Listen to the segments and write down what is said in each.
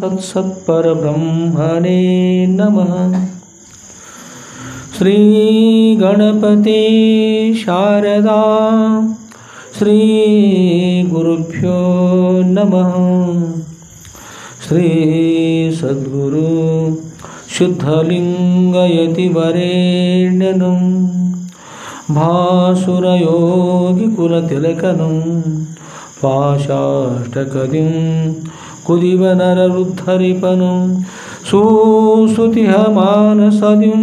तत्सत्परब्रह्मणे नमः। श्री गणपति शारदा श्री गुरुभ्यो नमः। श्री सद्गुरु शुद्धलिंगयतिवरेण्यं भासुरयोगिकुलतिलकनं पाशाष्टकदिं कुदिवनररुद्धरिपनं सुस्तुतिहमानसदिं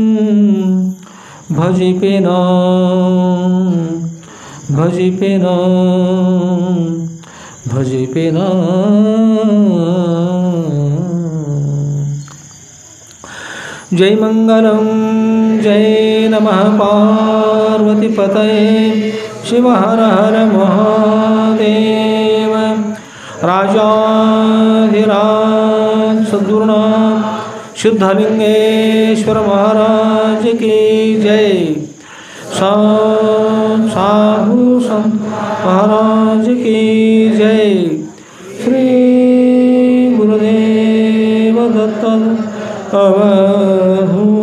भजिपेना जय मंगलम जय नमः पार्वतीपतये शिव हर हर महादेव। राजाधिराज सद्गुरुनाथ शुद्धलिंगेश्वर महाराज की जय। साधु संत महाराज की जय। श्री गुरुदेव दत्त अवधूत।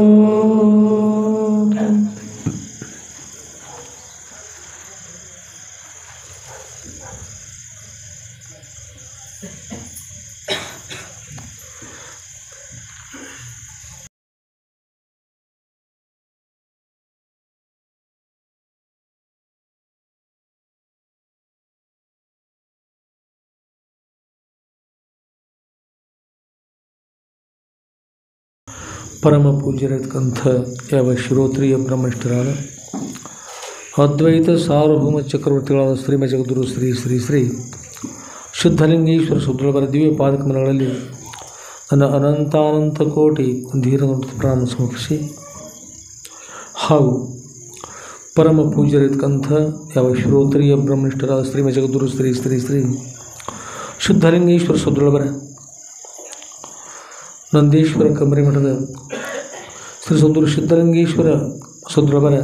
ಪರಮ ಪೂಜ್ಯರಾದಂಥ ಯಾವ ಶ್ರೋತ್ರಿಯ ಬ್ರಹ್ಮನಿಷ್ಠರಾದ ಅದ್ವೈತ ಸಾರ್ವಭೌಮ ಚಕ್ರವರ್ತಿಗಳಾದ ಶ್ರೀಮದ್ ಜಗದ್ಗುರು ಶ್ರೀ ಶ್ರೀ ಶ್ರೀ ಶುದ್ಧಲಿಂಗೇಶ್ವರ ಸುದ್ರವರ ದಿವ್ಯ ಪಾದಕಮಲಗಳಲ್ಲಿ ನನ್ನ ಅನಂತಾನಂತ ಕೋಟಿ ಧೀರನಂತ ಪ್ರಣಾಮ ಸಮರ್ಪಿಸಿ, ಹಾಗೂ ಪರಮ ಪೂಜ್ಯರಾದಂಥ ಯಾವ ಶ್ರೋತ್ರಿಯ ಬ್ರಹ್ಮನಿಷ್ಠರಾದ ಶ್ರೀಮದ್ ಜಗದ್ಗುರು ಶ್ರೀ ಶ್ರೀ ಶ್ರೀ ಶುದ್ಧಲಿಂಗೇಶ್ವರ ಸುದ್ರವರ ನಂದೀಶ್ವರ ಕಮರಿ ಮಠದ ಶ್ರೀ ಸದ್ಗುರು ಸಿದ್ಧಲಿಂಗೇಶ್ವರ ಸದ್ಗುರುವರ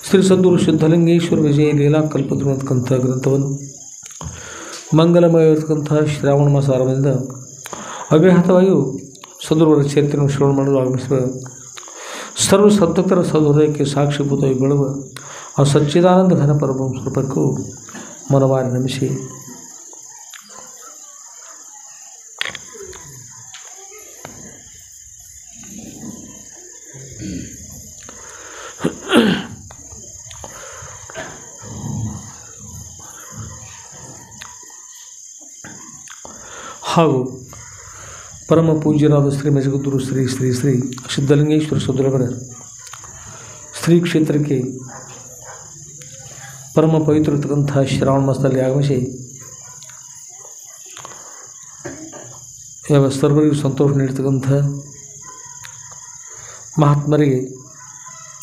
ಶ್ರೀ ಸದ್ಗುರು ಸಿದ್ಧಲಿಂಗೇಶ್ವರ ವಿಜಯ ಲೀಲಾ ಕಲ್ಪತರುವಂಥ ಗ್ರಂಥವನ್ನು ಮಂಗಲಮಯವಾಗಿರ್ತಕ್ಕಂಥ ಶ್ರಾವಣ ಮಾಸ ಆರಂಭದಿಂದ ಅವ್ಯಾಹತವಾಗಿಯೂ ಸದ್ಗುರುವರ ಚರಿತ್ರೆಯನ್ನು ಶ್ರವಣ ಮಾಡಲು ಆಗಮಿಸುವ ಸರ್ವ ಸದ್ಭಕ್ತರ ಸದ್ಹೃದಯಕ್ಕೆ ಸಾಕ್ಷಿಭೂತವಾಗಿ ಬೆಳುವ ಆ ಸಚ್ಚಿದಾನಂದ ಘನ ಪರಬ್ರಹ್ಮ ಸ್ವರೂಪಕ್ಕೂ ಮನವಾರಿ ನಮಿಸಿ, ಹಾಗೂ ಪರಮ ಪೂಜ್ಯರಾದ ಶ್ರೀಮದ್ ಜಗದ್ಗುರು ಶ್ರೀ ಶ್ರೀ ಶ್ರೀ ಸಿದ್ಧಲಿಂಗೇಶ್ವರ ಸದ್ಗುರುವರ ಶ್ರೀ ಕ್ಷೇತ್ರಕ್ಕೆ ಪರಮ ಪವಿತ್ರತಕ್ಕಂಥ ಶ್ರಾವಣ ಮಾಸದಲ್ಲಿ ಆಗಮಿಸಿ ಯಾವ ಸರ್ವರಿಗೂ ಸಂತೋಷ ನೀಡ್ತಕ್ಕಂಥ ಮಹಾತ್ಮರಿಗೆ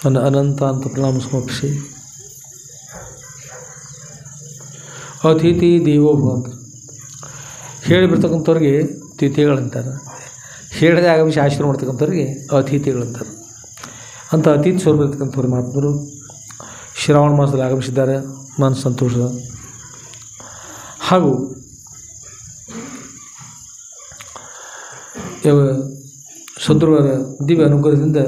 ನನ್ನ ಅನಂತ ಅಂತ ಪ್ರಣಾಮ ಸಮರ್ಪಿಸಿ, ಅತಿಥಿ ದೇವೋ ಭವ ಹೇಳಿಬಿಡ್ತಕ್ಕಂಥವ್ರಿಗೆ ತಿಥಿಗಳಂತಾರೆ, ಹೇಳದೆ ಆಗಮಿಸಿ ಆಶೀರ್ವಾದ ಮಾಡ್ತಕ್ಕಂಥವ್ರಿಗೆ ಅತಿಥಿಗಳಂತಾರೆ. ಅಂಥ ಅತಿಥಿ ಸ್ವರೂಪ ಇರ್ತಕ್ಕಂಥವ್ರು ಮಹಾತ್ಮರು ಶ್ರಾವಣ ಮಾಸದಲ್ಲಿ ಆಗಮಿಸಿದ್ದಾರೆ. ನಾನು ಸಂತೋಷ. ಹಾಗೂ ಯಾವ ಸದ್ಗುರುವರ ದಿವ್ಯ ಅನುಗ್ರಹದಿಂದ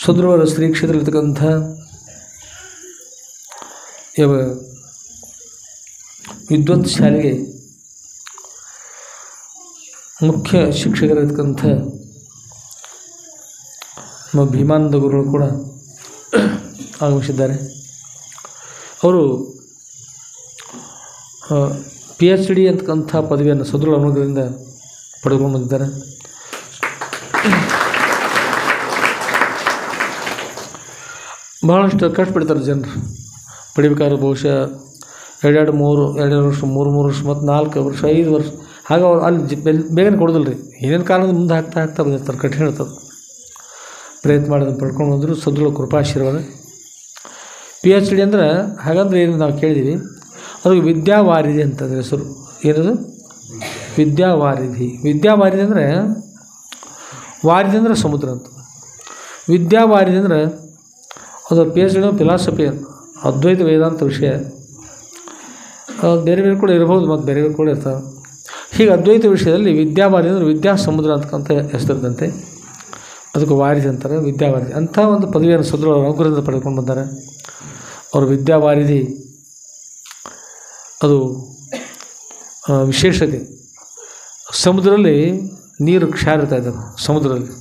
ಸದ್ಗುರುವರ ಶ್ರೀ ಕ್ಷೇತ್ರದಲ್ಲಿರ್ತಕ್ಕಂಥ ಯಾವ ವಿದ್ವತ್ ಶಾಲೆಗೆ ಮುಖ್ಯ ಶಿಕ್ಷಕರಿರ್ತಕ್ಕಂಥ ನಮ್ಮ ಭೀಮಾನಂದ ಗುರುಗಳು ಕೂಡ ಆಗಮಿಸಿದ್ದಾರೆ. ಅವರು PhD ಅಂತಕ್ಕಂಥ ಪದವಿಯನ್ನು ಸದ್ಗುರು ಅನುಗ್ರಹದಿಂದ ಪಡೆದುಕೊಂಡು ಬಂದಿದ್ದಾರೆ. ಬಹಳಷ್ಟು ಕಷ್ಟಪಡ್ತಾರೆ ಜನರು ಪಡಿಬೇಕಾದ್ರೆ. ಬಹುಶಃ 2-3 ವರ್ಷ 3 ವರ್ಷ ಮತ್ತು 4 ವರ್ಷ 5 ವರ್ಷ ಹಾಗೆ ಅವ್ರು ಅಲ್ಲಿ ಬೇಗನೆ ಕೊಡೋದಿಲ್ಲ ರೀ. ಏನೇನು ಕಾರಣದ ಮುಂದೆ ಹಾಕ್ತಾ ಬಂದಿರ್ತಾರೆ. ಕಠಿಣ ಇರ್ತದೆ. ಪ್ರಯತ್ನ ಮಾಡೋದನ್ನು ಪಡ್ಕೊಂಡು ಬಂದರು. ಸದ್ಗುರು ಕೃಪಾಶೀರ್ವಾದ. PhD ಅಂದ್ರೆ ಹಾಗಂದ್ರೆ ಏನು ನಾವು ಕೇಳಿದ್ದೀವಿ, ಅದು ವಿದ್ಯಾವಾರಿಧಿ ಅಂತಂದರೆ ಹೆಸರು. ಏನದು? ವಿದ್ಯಾವಾರಿಧಿ. ವಿದ್ಯಾವಾರಿಧಿ ಅಂದರೆ ವಾರಿಧಿ ಅಂದರೆ ಸಮುದ್ರ ಅಂತ. ವಿದ್ಯಾವಾರಿಧಿ ಅಂದರೆ ಅದು PhD ಫಿಲಾಸಫಿ ಅಂತ, ಅದ್ವೈತ ವೇದಾಂತ ವಿಷಯ. ಬೇರೆ ಬೇರೆ ಕೂಡ ಇರ್ಬೋದು, ಮತ್ತು ಬೇರೆ ಬೇರೆ ಕೂಡ ಇರ್ತಾವೆ. ಹೀಗೆ ಅದ್ವೈತ ವಿಷಯದಲ್ಲಿ ವಿದ್ಯಾವಾರಿಧಿ ಅಂದರೆ ವಿದ್ಯಾ ಸಮುದ್ರ ಅಂತಕ್ಕಂಥ ಹೆಸರಿದ್ದಂತೆ, ಅದಕ್ಕೆ ವಾರಿಧಿ ಅಂತಾರೆ, ವಿದ್ಯಾವಾರಿಧಿ ಅಂಥ ಒಂದು ಪದವಿಯನ್ನು ಸದೃಢ ಅನುಗ್ರಹದಿಂದ ಪಡೆದುಕೊಂಡು ಬಂದ್ದಾರೆ. ಅವರು ವಿದ್ಯಾವಾರಿಧಿ ಅದು ವಿಶೇಷತೆ. ಸಮುದ್ರದಲ್ಲಿ ನೀರು ಕ್ಷಾರ ಇರ್ತಾ ಇದ್ದಾರೆ ಸಮುದ್ರದಲ್ಲಿ.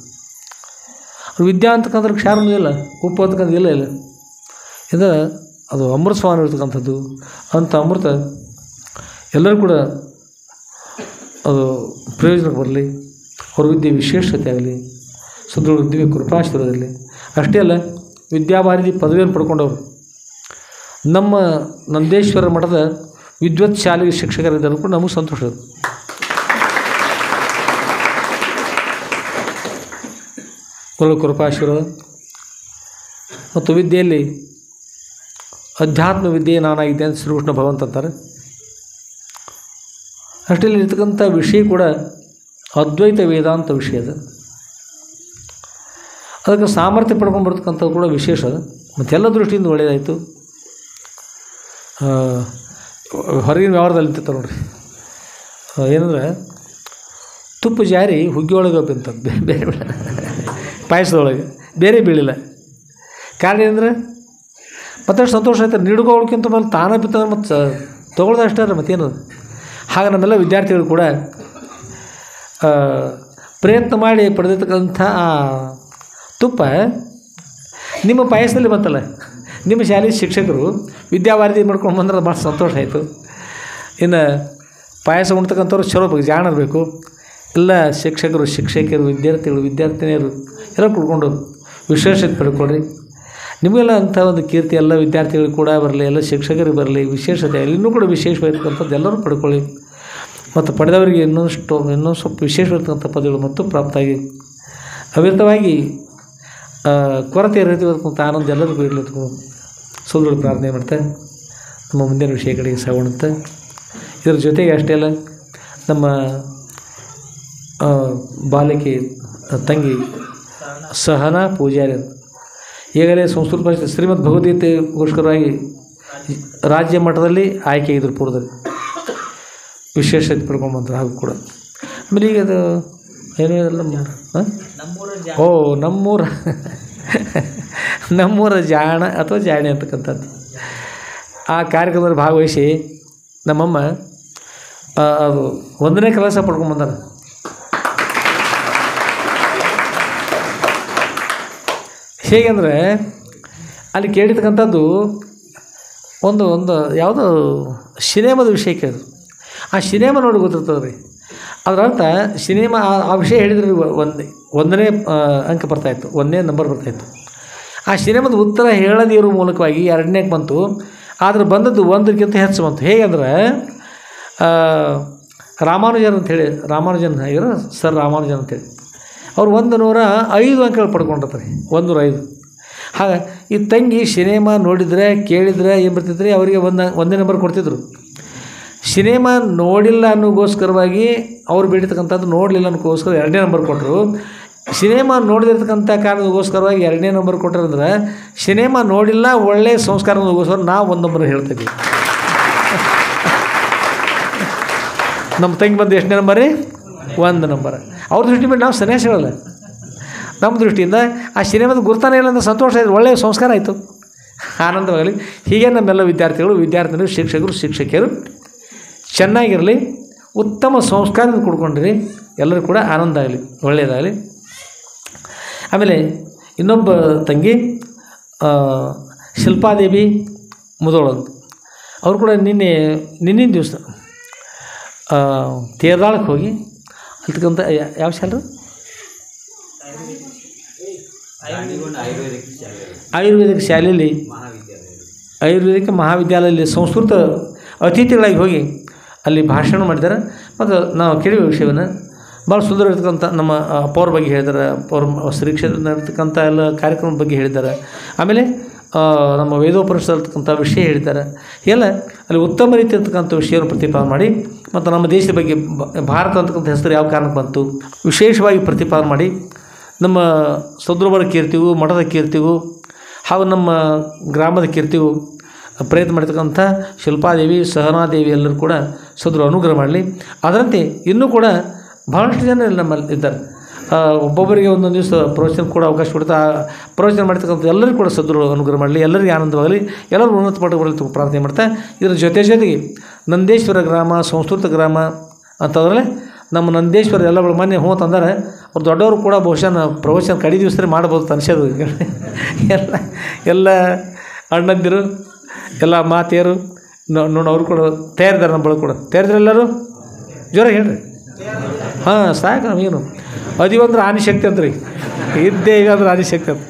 ವಿದ್ಯಾ ಅಂತಕ್ಕಂಥ ಕ್ಷಾರನೂ ಇಲ್ಲ, ಉಪ್ಪು ಅಂತಕ್ಕಂಥ ಇಲ್ಲ ಇದು ಅದು ಅಮೃತ ಸಮಾನ ಇರ್ತಕ್ಕಂಥದ್ದು. ಅಂಥ ಅಮೃತ ಎಲ್ಲರೂ ಕೂಡ ಅದು ಪ್ರಯೋಜನಕ್ಕೆ ಬರಲಿ, ಅವ್ರ ವಿದ್ಯೆ ವಿಶೇಷತೆ ಆಗಲಿ, ಸದೃಢ ದಿವ್ಯ ಕೃಪಾಶೀರ್ವಾದದಲ್ಲಿ. ಅಷ್ಟೇ ಅಲ್ಲ, ವಿದ್ಯಾವಾರಿಧಿ ಪದವಿಯನ್ನು ಪಡ್ಕೊಂಡವರು ನಮ್ಮ ನಂದೇಶ್ವರ ಮಠದ ವಿದ್ವತ್ ಶಾಲೆಗೆ ಶಿಕ್ಷಕರಿದ್ದರೂ ಕೂಡ ನಮಗೆ ಸಂತೋಷ. ಒಳ್ಳೆ ಕೃಪಾಶೀರ್ವಾದ. ಮತ್ತು ವಿದ್ಯೆಯಲ್ಲಿ ಅಧ್ಯಾತ್ಮ ವಿದ್ಯೆ ನಾನಾಗಿದೆ ಅಂತ ಶ್ರೀಕೃಷ್ಣ ಭಗವಂತ ಅಂತಾರೆ. ಅಷ್ಟರಲ್ಲಿ ಇರ್ತಕ್ಕಂಥ ವಿಷಯ ಕೂಡ ಅದ್ವೈತ ವೇದಾಂತ ವಿಷಯ ಅದು. ಅದಕ್ಕೆ ಸಾಮರ್ಥ್ಯ ಪಡ್ಕೊಂಡು ಬರ್ತಕ್ಕಂಥದ್ದು ಕೂಡ ವಿಶೇಷ ಅದು. ಮತ್ತೆಲ್ಲ ದೃಷ್ಟಿಯಿಂದ ಒಳ್ಳೆಯದಾಯಿತು. ಹೊರಗಿನ ವ್ಯವಹಾರದಲ್ಲಿ ನಿಂತಿರ್ತಾರೆ ನೋಡ್ರಿ, ಏನಂದರೆ ತುಪ್ಪ ಜಾರಿ ಹುಗ್ಗಿ ಒಳಗೆ ಬಿಂತದ್ದು, ಬೇರೆ ಪಾಯಸದೊಳಗೆ ಬೇರೆ ಬೀಳಿಲ್ಲ. ಕಾರಣ ಏನಂದ್ರೆ ಮತ್ತಷ್ಟು ಸಂತೋಷ ಆಯ್ತಾರೆ. ನೀಡುಗೋಳ್ಕಿಂತ ಮೇಲೆ ತಾನೇ ಬಿತ್ತಂದ್ರೆ ಮತ್ತು ತೊಗೊಳ್ದು ಅಷ್ಟೇ ಅಲ್ಲ ಮತ್ತೇನು. ಹಾಗೆ ನಮ್ಮೆಲ್ಲ ವಿದ್ಯಾರ್ಥಿಗಳು ಕೂಡ ಪ್ರಯತ್ನ ಮಾಡಿ ಪಡೆದಿರ್ತಕ್ಕಂಥ ಆ ತುಪ್ಪ ನಿಮ್ಮ ಪಾಯಸದಲ್ಲಿ ಬಂತಲ್ಲ, ನಿಮ್ಮ ಶಾಲೆಯ ಶಿಕ್ಷಕರು ವಿದ್ಯಾವಾರಿಧಿ ಮಾಡ್ಕೊಂಡು ಬಂದ್ರೆ ಭಾಳ ಸಂತೋಷ ಆಯಿತು. ಇನ್ನು ಪಾಯಸ ಉಣ್ತಕ್ಕಂಥವ್ರು ಚಲೋ ಜಾಣಬೇಕು. ಎಲ್ಲ ಶಿಕ್ಷಕರು, ಶಿಕ್ಷಕಿಯರು, ವಿದ್ಯಾರ್ಥಿಗಳು, ವಿದ್ಯಾರ್ಥಿನಿಯರು ಎಲ್ಲ ಕುಡ್ಕೊಂಡು ವಿಶೇಷತೆ ಪಡ್ಕೊಳ್ರಿ. ನಿಮಗೆಲ್ಲ ಅಂಥ ಒಂದು ಕೀರ್ತಿ ಎಲ್ಲ ವಿದ್ಯಾರ್ಥಿಗಳಿಗೆ ಕೂಡ ಬರಲಿ, ಎಲ್ಲ ಶಿಕ್ಷಕರಿಗೆ ಬರಲಿ, ವಿಶೇಷತೆ ಇನ್ನೂ ಕೂಡ ವಿಶೇಷವಾಗಿರ್ತಕ್ಕಂಥದ್ದು ಎಲ್ಲರೂ ಪಡ್ಕೊಳ್ಳಿ. ಮತ್ತು ಪಡೆದವರಿಗೆ ಇನ್ನೂ ಸ್ವಲ್ಪ ವಿಶೇಷವಾಗಿರ್ತಕ್ಕಂಥ ಪದಗಳು ಮತ್ತು ಪ್ರಾಪ್ತಾಗಿ ಅವಿರತವಾಗಿ ಕೊರತೆ ಇರತಕ್ಕಂಥ ಆನಂದ ಎಲ್ಲರಿಗೂ ಇರಲಿ ಸೋದರಗಳು ಪ್ರಾರ್ಥನೆ ಮಾಡ್ತಾ ನಮ್ಮ ಮುಂದಿನ ವಿಷಯಗಳಿಗೆ ಸಾಗೋಣಂತೆ. ಇದರ ಜೊತೆಗೆ ಅಷ್ಟೇ ಅಲ್ಲ, ನಮ್ಮ ಬಾಲಕಿ ತಂಗಿ ಸಹನಾ ಪೂಜಾರಿ ಈಗಲೇ ಸಂಸ್ಕೃತ ಭಾಷೆ ಶ್ರೀಮದ್ ಭಗವದ್ಗೀತೆಗೋಸ್ಕರವಾಗಿ ರಾಜ್ಯ ಮಟ್ಟದಲ್ಲಿ ಆಯ್ಕೆ ಇದ್ರು ಪೂರ್ವದಲ್ಲಿ ವಿಶೇಷತೆ ಪಡ್ಕೊಂಡು ಬಂದರು. ಹಾಗೂ ಕೂಡ ಆಮೇಲೆ ಈಗ ಅದು ಏನೂ ನಮ್ಮೂರ ಜಾಣ ಅಥವಾ ಜಾಣೆ ಅಂತಕ್ಕಂಥದ್ದು ಆ ಕಾರ್ಯಕ್ರಮದಲ್ಲಿ ಭಾಗವಹಿಸಿ ನಮ್ಮಮ್ಮ ಅದು 1ನೇ ಕೆಲಸ ಪಡ್ಕೊಂಡು ಬಂದಾರ. ಹೇಗೆಂದರೆ ಅಲ್ಲಿ ಕೇಳಿರ್ತಕ್ಕಂಥದ್ದು ಒಂದು ಯಾವುದೋ ಸಿನಿಮಾದ ವಿಷಯ ಕೇಳಿದ್ರು. ಆ ಸಿನಿಮಾ ನೋಡಿ ಗೊತ್ತಿರ್ತದೆ ರೀ. ಅದರ ಅರ್ಥ ಸಿನಿಮಾ ಆ ವಿಷಯ ಹೇಳಿದ್ರೆ 1ನೇ ಅಂಕ ಬರ್ತಾಯಿತ್ತು, 1ನೇ ನಂಬರ್ ಬರ್ತಾಯಿತ್ತು. ಆ ಸಿನಿಮಾದ ಉತ್ತರ ಹೇಳದಿರೋ ಮೂಲಕವಾಗಿ 2ನೇಗೆ ಬಂತು. ಆದರೆ ಬಂದದ್ದು 1ಕ್ಕಿಂತ ಹೆಚ್ಚು ಬಂತು. ಹೇಗೆಂದ್ರೆ ರಾಮಾನುಜನ್ ಅಂಥೇಳಿ, ರಾಮಾನುಜನ್ ಆಗಿರೋ ಸರ್ ರಾಮಾನುಜನ್ ಅಂತೇಳಿ ಅವ್ರು 105 ಅಂಕಗಳು ಪಡ್ಕೊಂಡಿರ್ತಾರೆ, 105. ಹಾಗೆ ಈ ತಂಗಿ ಸಿನಿಮಾ ನೋಡಿದರೆ ಕೇಳಿದರೆ ಏನು ಬರ್ತಿದ್ರಿ, ಅವರಿಗೆ 1ನೇ ನಂಬರ್ ಕೊಡ್ತಿದ್ರು. ಸಿನಿಮಾ ನೋಡಿಲ್ಲ ಅನ್ನೋಗೋಸ್ಕರವಾಗಿ ಅವ್ರು ಬೇಡಿರ್ತಕ್ಕಂಥದ್ದು ನೋಡಲಿಲ್ಲ ಅನ್ನೋಕ್ಕೋಸ್ಕರ 2ನೇ ನಂಬರ್ ಕೊಟ್ಟರು. ಸಿನಿಮಾ ನೋಡಿದಿರ್ತಕ್ಕಂಥ ಕಾರಣಕ್ಕೋಸ್ಕರವಾಗಿ 2ನೇ ನಂಬರ್ ಕೊಟ್ಟರಂದ್ರೆ ಸಿನಿಮಾ ನೋಡಿಲ್ಲ ಒಳ್ಳೆಯ ಸಂಸ್ಕಾರಗೋಸ್ಕರ ನಾವು 1 ನಂಬರ್ ಹೇಳ್ತೀವಿ. ನಮ್ಮ ತಂಗಿ ಬಂದು ಎಷ್ಟನೇ ನಂಬರ್ ರೀ? 1 ನಂಬರ್. ಅವ್ರ ದೃಷ್ಟಿ ಮೇಲೆ ನಾವು ಸನ್ಯಾಸಿಗಳಲ್ಲ. ನಮ್ಮ ದೃಷ್ಟಿಯಿಂದ ಆ ಸಿನಿಮಾದ ಗುರುತಾನೆ ಇಲ್ಲ ಅಂದರೆ ಸಂತೋಷ ಆಯಿತು, ಒಳ್ಳೆಯ ಸಂಸ್ಕಾರ ಆಯಿತು, ಆನಂದವಾಗಲಿ. ಹೀಗೆ ನಮ್ಮೆಲ್ಲ ವಿದ್ಯಾರ್ಥಿಗಳು, ವಿದ್ಯಾರ್ಥಿನಿಯರು, ಶಿಕ್ಷಕರು, ಶಿಕ್ಷಕಿಯರು ಚೆನ್ನಾಗಿರಲಿ, ಉತ್ತಮ ಸಂಸ್ಕಾರದಿಂದ ಕೊಡ್ಕೊಂಡ್ರಿ, ಎಲ್ಲರೂ ಕೂಡ ಆನಂದ ಆಗಲಿ, ಒಳ್ಳೆಯದಾಗಲಿ. ಆಮೇಲೆ ಇನ್ನೊಬ್ಬ ತಂಗಿ ಶಿಲ್ಪಾದೇವಿ ಮುದೋಳಂತ, ಅವರು ಕೂಡ ನಿನ್ನಿನ ದಿವಸ ತೇರ್ದಾಳಕ್ಕೆ ಹೋಗಿ ಅಲ್ತಕ್ಕಂಥ ಯಾವ ಶಾಲೆ? ಆಯುರ್ವೇದಿಕ್ ಶಾಲೆಯಲ್ಲಿ, ಆಯುರ್ವೇದಿಕ ಮಹಾವಿದ್ಯಾಲಯದಲ್ಲಿ ಸಂಸ್ಕೃತ ಅತಿಥಿಗಳಾಗಿ ಹೋಗಿ ಅಲ್ಲಿ ಭಾಷಣ ಮಾಡಿದ್ದಾರೆ. ಮತ್ತು ನಾವು ಕೇಳಿದ ವಿಷಯವನ್ನು ಭಾಳ ಸುಂದರ ಇರ್ತಕ್ಕಂಥ ನಮ್ಮ ಅಪ್ಪವ್ರ ಬಗ್ಗೆ ಹೇಳಿದ್ದಾರೆ, ಅವ್ರ ಶ್ರೀ ಕ್ಷೇತ್ರದಲ್ಲಿ ಇರ್ತಕ್ಕಂಥ ಎಲ್ಲ ಕಾರ್ಯಕ್ರಮದ ಬಗ್ಗೆ ಹೇಳಿದ್ದಾರೆ. ಆಮೇಲೆ ನಮ್ಮ ವೇದೋಪನಿಷತ್ತಂಥ ವಿಷಯ ಹೇಳಿದ್ದಾರೆ. ಎಲ್ಲ ಅಲ್ಲಿ ಉತ್ತಮ ರೀತಿ ಇರ್ತಕ್ಕಂಥ ವಿಷಯವನ್ನು ಪ್ರತಿಪಾದನೆ ಮಾಡಿ, ಮತ್ತು ನಮ್ಮ ದೇಶದ ಬಗ್ಗೆ ಭಾರತ ಅಂತಕ್ಕಂಥ ಹೆಸರು ಯಾವ ಕಾರಣಕ್ಕೆ ಬಂತು ವಿಶೇಷವಾಗಿ ಪ್ರತಿಪಾದನೆ ಮಾಡಿ, ನಮ್ಮ ಸದೃಢರ ಕೀರ್ತಿಗೂ, ಮಠದ ಕೀರ್ತಿಗೂ, ಹಾಗೂ ನಮ್ಮ ಗ್ರಾಮದ ಕೀರ್ತಿಗೂ ಪ್ರಯತ್ನ ಮಾಡ್ತಕ್ಕಂಥ ಶಿಲ್ಪಾದೇವಿ, ಸಹನಾದೇವಿ ಎಲ್ಲರೂ ಕೂಡ ಸದ್ರು ಅನುಗ್ರಹ ಮಾಡಲಿ. ಅದರಂತೆ ಇನ್ನೂ ಕೂಡ ಭಾಳಷ್ಟು ಜನ ನಮ್ಮಲ್ಲಿ ಇದ್ದಾರೆ. ಒಬ್ಬೊಬ್ಬರಿಗೆ ಒಂದೊಂದು ದಿವಸ ಪ್ರವಚನ ಕೂಡ ಅವಕಾಶ ಕೊಡ್ತಾ ಪ್ರವಚನ ಮಾಡ್ತಕ್ಕಂಥ ಎಲ್ಲರಿಗೂ ಕೂಡ ಸದ್ರು ಅನುಗ್ರಹ ಮಾಡಲಿ, ಎಲ್ಲರಿಗೂ ಆನಂದವಾಗಲಿ, ಎಲ್ಲರೂ ಉನ್ನತ ಮಟ್ಟಕ್ಕೆ ಬರಲಿ ಪ್ರಾರ್ಥನೆ ಮಾಡ್ತಾ, ಇದರ ಜೊತೆಗೆ ನಂದೇಶ್ವರ ಗ್ರಾಮ ಸಂಸ್ಕೃತ ಗ್ರಾಮ ಅಂತಂದ್ರೆ ನಮ್ಮ ನಂದೇಶ್ವರ ಎಲ್ಲ ಮೊನ್ನೆ ತಂದರೆ ಅವ್ರು ದೊಡ್ಡವರು ಕೂಡ ಬಹುಶಃ ಪ್ರವಚನ ಕಡಿ ದಿವಸರೇ ಮಾಡ್ಬೋದು ಅನ್ಸೋದು. ಎಲ್ಲ ಅಣ್ಣಂದಿರು, ಎಲ್ಲ ಮಾತೆಯರು ನೋಡಿ ಅವ್ರು ಕೂಡ ತಯಾರಿದ್ದಾರೆ. ನಮ್ಮ ಬಳಗ ಕೂಡ ತಯಾರಿದ್ರೆ ಎಲ್ಲರೂ ಜೋರಾಗಿ ಹೇಳ್ರಿ. ಹಾಂ, ಸಾಕು ನಮಗೇನು ಅದಿ ಅಂದ್ರೆ ಆನಿಶಕ್ತಿ ಅಂತ್ರಿ, ಇದ್ದೇ ಈಗ ಅಂದ್ರೆ ಆನಿಶಕ್ತಿ ಅಂತ.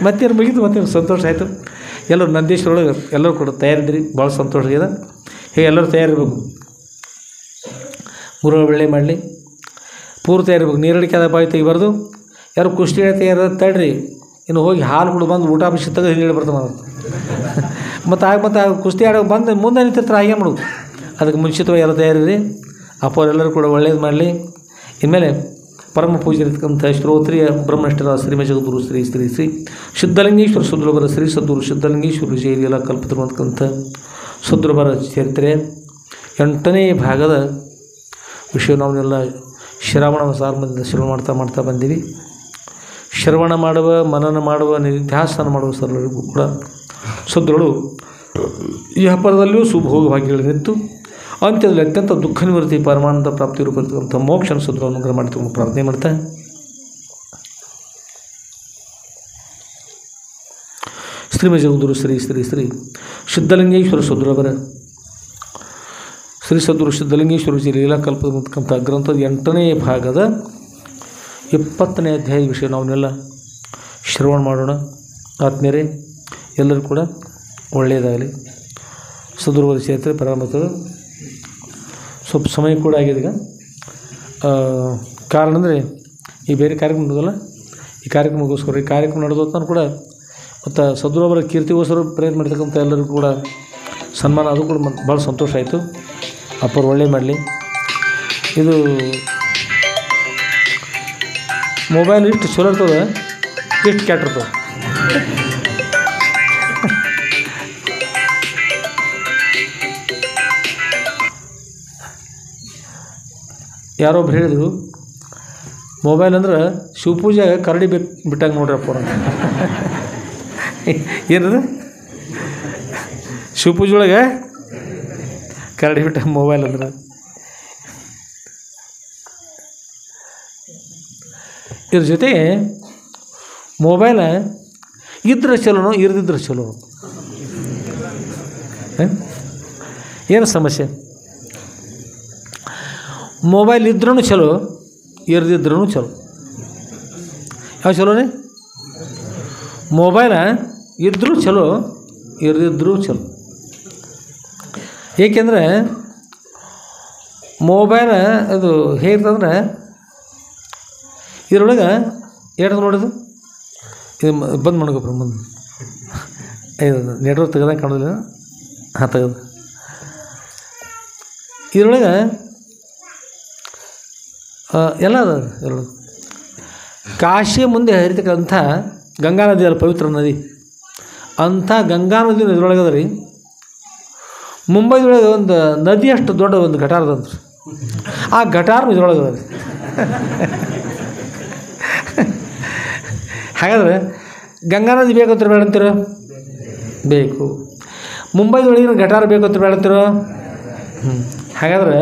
ಮತ್ತೇನು ಮುಗಿದು ಮತ್ತೇನು ಸಂತೋಷ ಆಯಿತು. ಎಲ್ಲರೂ ನಂದೇಶ್ವರೊಳಗೆ ಎಲ್ಲರೂ ಕೂಡ ತಯಾರಿದ್ರಿ, ಭಾಳ ಸಂತೋಷ ಆಗಿದೆ. ಹೀಗೆ ಎಲ್ಲರೂ ತಯಾರಿರ್ಬೇಕು. ಮುರುಳ ಬೆಳ್ಳೆ ಮಾಡಲಿ, ಪೂರ್ತಿ ತಯಾರಿರ್ಬೇಕು. ನೀರಡಿಕೆ ಆದ ಬಾಯಿ ತೆಗಿಬಾರ್ದು. ಯಾರು ಕುಷ್ಟಿ ತಯಾರ ತಡ್ರಿ, ಇನ್ನು ಹೋಗಿ ಹಾಲು ಕೂಡ ಬಂದು ಊಟ ಬಿಸಿ ತೆಗೆದು ಹಿಂದೆ ಬರ್ತಾನೆ ಅವ್ರು. ಮತ್ತು ಕುಸ್ತಿ ಆಡೋಕೆ ಬಂದು ಮುಂದೆ ನಿಂತಿರ್ತಾರೆ, ಹಾಗೆ ಮಾಡೋದು. ಅದಕ್ಕೆ ಮುಂಚಿತವಾಗಿ ಎಲ್ಲ ತಯಾರಿರಿ. ಅಪ್ಪವರೆಲ್ಲರೂ ಕೂಡ ಒಳ್ಳೇದು ಮಾಡಲಿ. ಇನ್ಮೇಲೆ ಪರಮ ಪೂಜ್ಯರಿರ್ತಕ್ಕಂಥ ಶ್ರೋತ್ರಿಯ ಬ್ರಹ್ಮನಿಷ್ಠರ ಶ್ರೀಮ ಜಗದ್ಗುರು ಶ್ರೀ ಶ್ರೀ ಶ್ರೀ ಸಿದ್ಧಲಿಂಗೇಶ್ವರ ಸುದ್ರಬರ ಶ್ರೀ ಸದ್ಗುರು ಸಿದ್ಧಲಿಂಗೇಶ್ವರ ವಿಜಯಲಿಯೆಲ್ಲ ಕಲ್ಪಿತಿರುವಂತಕ್ಕಂಥ ಸುದ್ರಬರ ಚರಿತ್ರೆ 8ನೇ ಭಾಗದ ವಿಷಯ ನಾವನ್ನೆಲ್ಲ ಶ್ರವಣ ಸಾರ್ಮದಿಂದ ಶ್ರವಣ ಮಾಡ್ತಾ ಬಂದೀವಿ. ಶ್ರವಣ ಮಾಡುವ, ಮನನ ಮಾಡುವ, ನಿಧ್ಯಾಸನ ಮಾಡುವ ಸರ್ವರಿಗೂ ಕೂಡ ಸದ್ರುಗಳು ಈ ಹಬ್ಬದಲ್ಲಿಯೂ ಸುಭೋಗ ಭಾಗ್ಯಗಳನ್ನಿತ್ತು ಅಂತ್ಯದಲ್ಲಿ ಅತ್ಯಂತ ದುಃಖ ನಿವೃತ್ತಿ ಪರಮಾನಂದ ಪ್ರಾಪ್ತಿ ರೂಪಿರ್ತಕ್ಕಂಥ ಮೋಕ್ಷನ ಸದ್ರು ಅನುಗ್ರಹ ಮಾಡ್ತಕ್ಕಂಥ ಪ್ರಾರ್ಥನೆ ಮಾಡ್ತಾ, ಶ್ರೀಮ ಜಗದ್ಗುರು ಶ್ರೀ ಶ್ರೀ ಶ್ರೀ ಸಿದ್ಧಲಿಂಗೇಶ್ವರ ಸದ್ರುವರ ಶ್ರೀ ಸದ್ಗುರು ಸಿದ್ಧಲಿಂಗೇಶ್ವರ ಲೀಲಾ ಕಲ್ಪತಕ್ಕಂಥ ಗ್ರಂಥದ 8ನೇ ಭಾಗದ 20ನೇ ಅಧ್ಯಾಯ ವಿಷಯ ನಾವನ್ನೆಲ್ಲ ಶ್ರವಣ ಮಾಡೋಣ. ಆತ್ಮೀಯರೇ, ಎಲ್ಲರೂ ಕೂಡ ಒಳ್ಳೆಯದಾಗಲಿ. ಸದ್ಗುರುವರ ಚರಿತ್ರೆ ಪ್ರಾರಂಭಗಳು ಸ್ವಲ್ಪ ಸಮಯ ಕೂಡ ಆಗಿದೆ ಈಗ. ಕಾರಣ ಅಂದರೆ ಈ ಬೇರೆ ಕಾರ್ಯಕ್ರಮ ನಡೆದಲ್ಲ, ಈ ಕಾರ್ಯಕ್ರಮಕ್ಕೋಸ್ಕರ ಈ ಕಾರ್ಯಕ್ರಮ ನಡೆದೋತ್ತಾನು ಕೂಡ ಮತ್ತು ಸದ್ಗುರುವರ ಕೀರ್ತಿಗೋಸ್ಕರ ಪ್ರಯತ್ನ ಮಾಡ್ತಕ್ಕಂಥ ಎಲ್ಲರಿಗೂ ಕೂಡ ಸನ್ಮಾನ, ಅದು ಕೂಡ ಭಾಳ ಸಂತೋಷ ಆಯಿತು. ಅಪ್ಪರು ಒಳ್ಳೆ ಮಾಡಲಿ. ಇದು ಮೊಬೈಲ್ ಇಷ್ಟು ಚಲೋ ಇರ್ತದೆ, ಇಷ್ಟು ಕೆಟ್ಟಿರ್ತದೆ. ಯಾರೊಬ್ರು ಹೇಳಿದರು, ಮೊಬೈಲ್ ಅಂದ್ರೆ ಶಿವಪೂಜೆ ಕರಡಿ ಬಿಟ್ಟಾಗ ನೋಡ್ರಪ್ಪ ಅಂತ. ಏನದು ಶಿವಪೂಜೆ ಒಳಗೆ ಕರಡಿ ಬಿಟ್ಟಾಗ ಮೊಬೈಲ್ ಅಂದ್ರೆ. ಇದ್ರ ಜೊತೆಗೆ ಮೊಬೈಲ ಇದ್ರೆ ಚಲೋನೋ ಇರದಿದ್ರೆ ಚಲೋ, ಏನು ಸಮಸ್ಯೆ? ಮೊಬೈಲ್ ಇದ್ರೂ ಚಲೋ, ಇರದಿದ್ರೂ ಚಲೋ. ಯಾವ ಚಲೋ ರೀ? ಮೊಬೈಲ ಇದ್ರೂ ಚಲೋ, ಇರದಿದ್ರೂ ಚಲೋ. ಏಕೆಂದರೆ ಮೊಬೈಲ ಅದು ಹೇಗಿರ್ತಂದ್ರೆ ಇದರೊಳಗೆ ಏನದು ನೋಡೋದು, ಇದು ಬಂದ್ ಮಾಡ್ಕೊಬ್ರ ಮುಂದೆ ಇದು ನೆಟ್ವರ್ಕ್ ತೆಗೆದಾಗ ಕಾಣೋದಿಲ್ಲ. ಹಾಂ, ತೆಗೆದು ಇದರೊಳಗೆ ಎಲ್ಲ ಅದ. ಎಲ್ಲರೂ ಕಾಶಿ ಮುಂದೆ ಹರಿತಕ್ಕಂಥ ಗಂಗಾ ನದಿ ಅಲ್ಲ, ಪವಿತ್ರ ನದಿ. ಅಂಥ ಗಂಗಾ ನದಿ ಇದರೊಳಗೆ ಅದ ರೀ. ಮುಂಬೈದೊಳಗೆ ಒಂದು ನದಿ ಅಷ್ಟು ದೊಡ್ಡ ಒಂದು ಗಟಾರದಂತ, ಆ ಗಟಾರ ಇದರೊಳಗೆ ಅದ ರೀ. ಹಾಗಾದ್ರೆ ಗಂಗಾ ನದಿ ಬೇಕಂತ ಬೇಡ ಅಂತೀರ? ಬೇಕು. ಮುಂಬೈದೊಳಗಿನ ಗಟಾರ ಬೇಕಂತ ಬೇಡ ಅಂತೀರ? ಹಾಗಾದ್ರೆ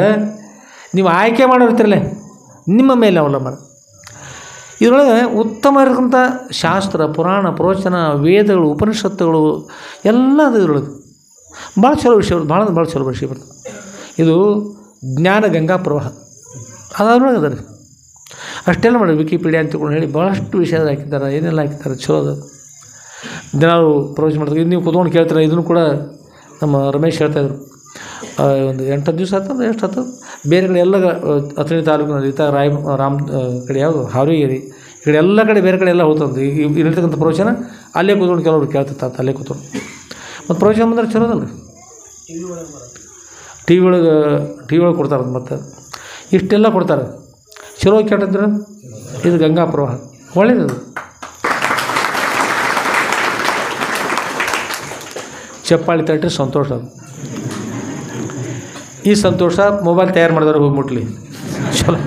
ನೀವು ಆಯ್ಕೆ ಮಾಡಿರ್ತಿರಲ್ಲ, ನಿಮ್ಮ ಮೇಲೆ ಅವಲಂಬನೆ. ಇದರೊಳಗೆ ಉತ್ತಮ ಇರತಕ್ಕಂಥ ಶಾಸ್ತ್ರ, ಪುರಾಣ, ಪ್ರವಚನ, ವೇದಗಳು, ಉಪನಿಷತ್ತುಗಳು ಎಲ್ಲ ಅದು ಇದರೊಳಗೆ. ಭಾಳ ಚಲೋ ವಿಷಯ, ಭಾಳ ಚಲೋ ವಿಷಯ ಬರ್ತದೆ. ಇದು ಜ್ಞಾನ ಗಂಗಾ ಪ್ರವಾಹ ಅದರೊಳಗೆ ಅದ ರೀ. ಅಷ್ಟೆಲ್ಲ ಮಾಡಿ ವಿಕಿಪೀಡಿಯಾ ಅಂತಕೊಂಡು ಹೇಳಿ ಭಾಳಷ್ಟು ವಿಷಯ ಹಾಕಿದ್ದಾರೆ, ಏನೆಲ್ಲ ಹಾಕಿದ್ದಾರೆ, ಚಲೋ ಅದು. ದಿನಾಲು ಪ್ರವಚನ ಮಾಡ್ತಾರೆ. ನೀವು ಕೂತ್ಕೊಂಡು ಕೇಳ್ತಾರೆ. ಇದನ್ನು ಕೂಡ ನಮ್ಮ ರಮೇಶ್ ಹೇಳ್ತಾಯಿದ್ರು. ಒಂದು 8 ದಿವಸ ಆಯ್ತಂದ್ರೆ ಎಷ್ಟು ಆಯ್ತು, ಬೇರೆ ಕಡೆ ಎಲ್ಲ ಅಥಣಿ ತಾಲೂಕಿನಲ್ಲಿ ರಾಮ್ ಕಡೆ ಯಾವುದು ಹಾವೇರಿ ಈ ಕಡೆ ಎಲ್ಲ ಕಡೆ ಬೇರೆ ಕಡೆ ಎಲ್ಲ ಹೋಗ್ತದೆ. ಈಗ ಇರ್ತಕ್ಕಂಥ ಪ್ರವಚನ ಅಲ್ಲೇ ಕೂತ್ಕೊಂಡು ಕೆಲವರು ಕೇಳ್ತಿರ್ತಾರೆ, ಅಲ್ಲೇ ಕೂತ್ಕೊಂಡು. ಮತ್ತು ಪ್ರವಚನ ಬಂದ್ರೆ ಚಲೋದಲ್ಲ ರೀ. ಟಿ ವಿ ಒಳಗೆ ಕೊಡ್ತಾರೆ. ಮತ್ತು ಇಷ್ಟೆಲ್ಲ ಕೊಡ್ತಾರೆ. ಚಲೋ ಕೇಳಿದ್ರೆ ಇದು ಗಂಗಾ ಪ್ರವಾಹ ಒಳ್ಳೆಯದು. ಚಪ್ಪಾಳಿ ತಟ್ಟಿ ಸಂತೋಷ. ಈ ಸಂತೋಷ ಮೊಬೈಲ್ ತಯಾರು ಮಾಡಿದವ್ರಿಗೆ ಹೋಗಿ ಮುಟ್ಲಿ ಚಲೋ.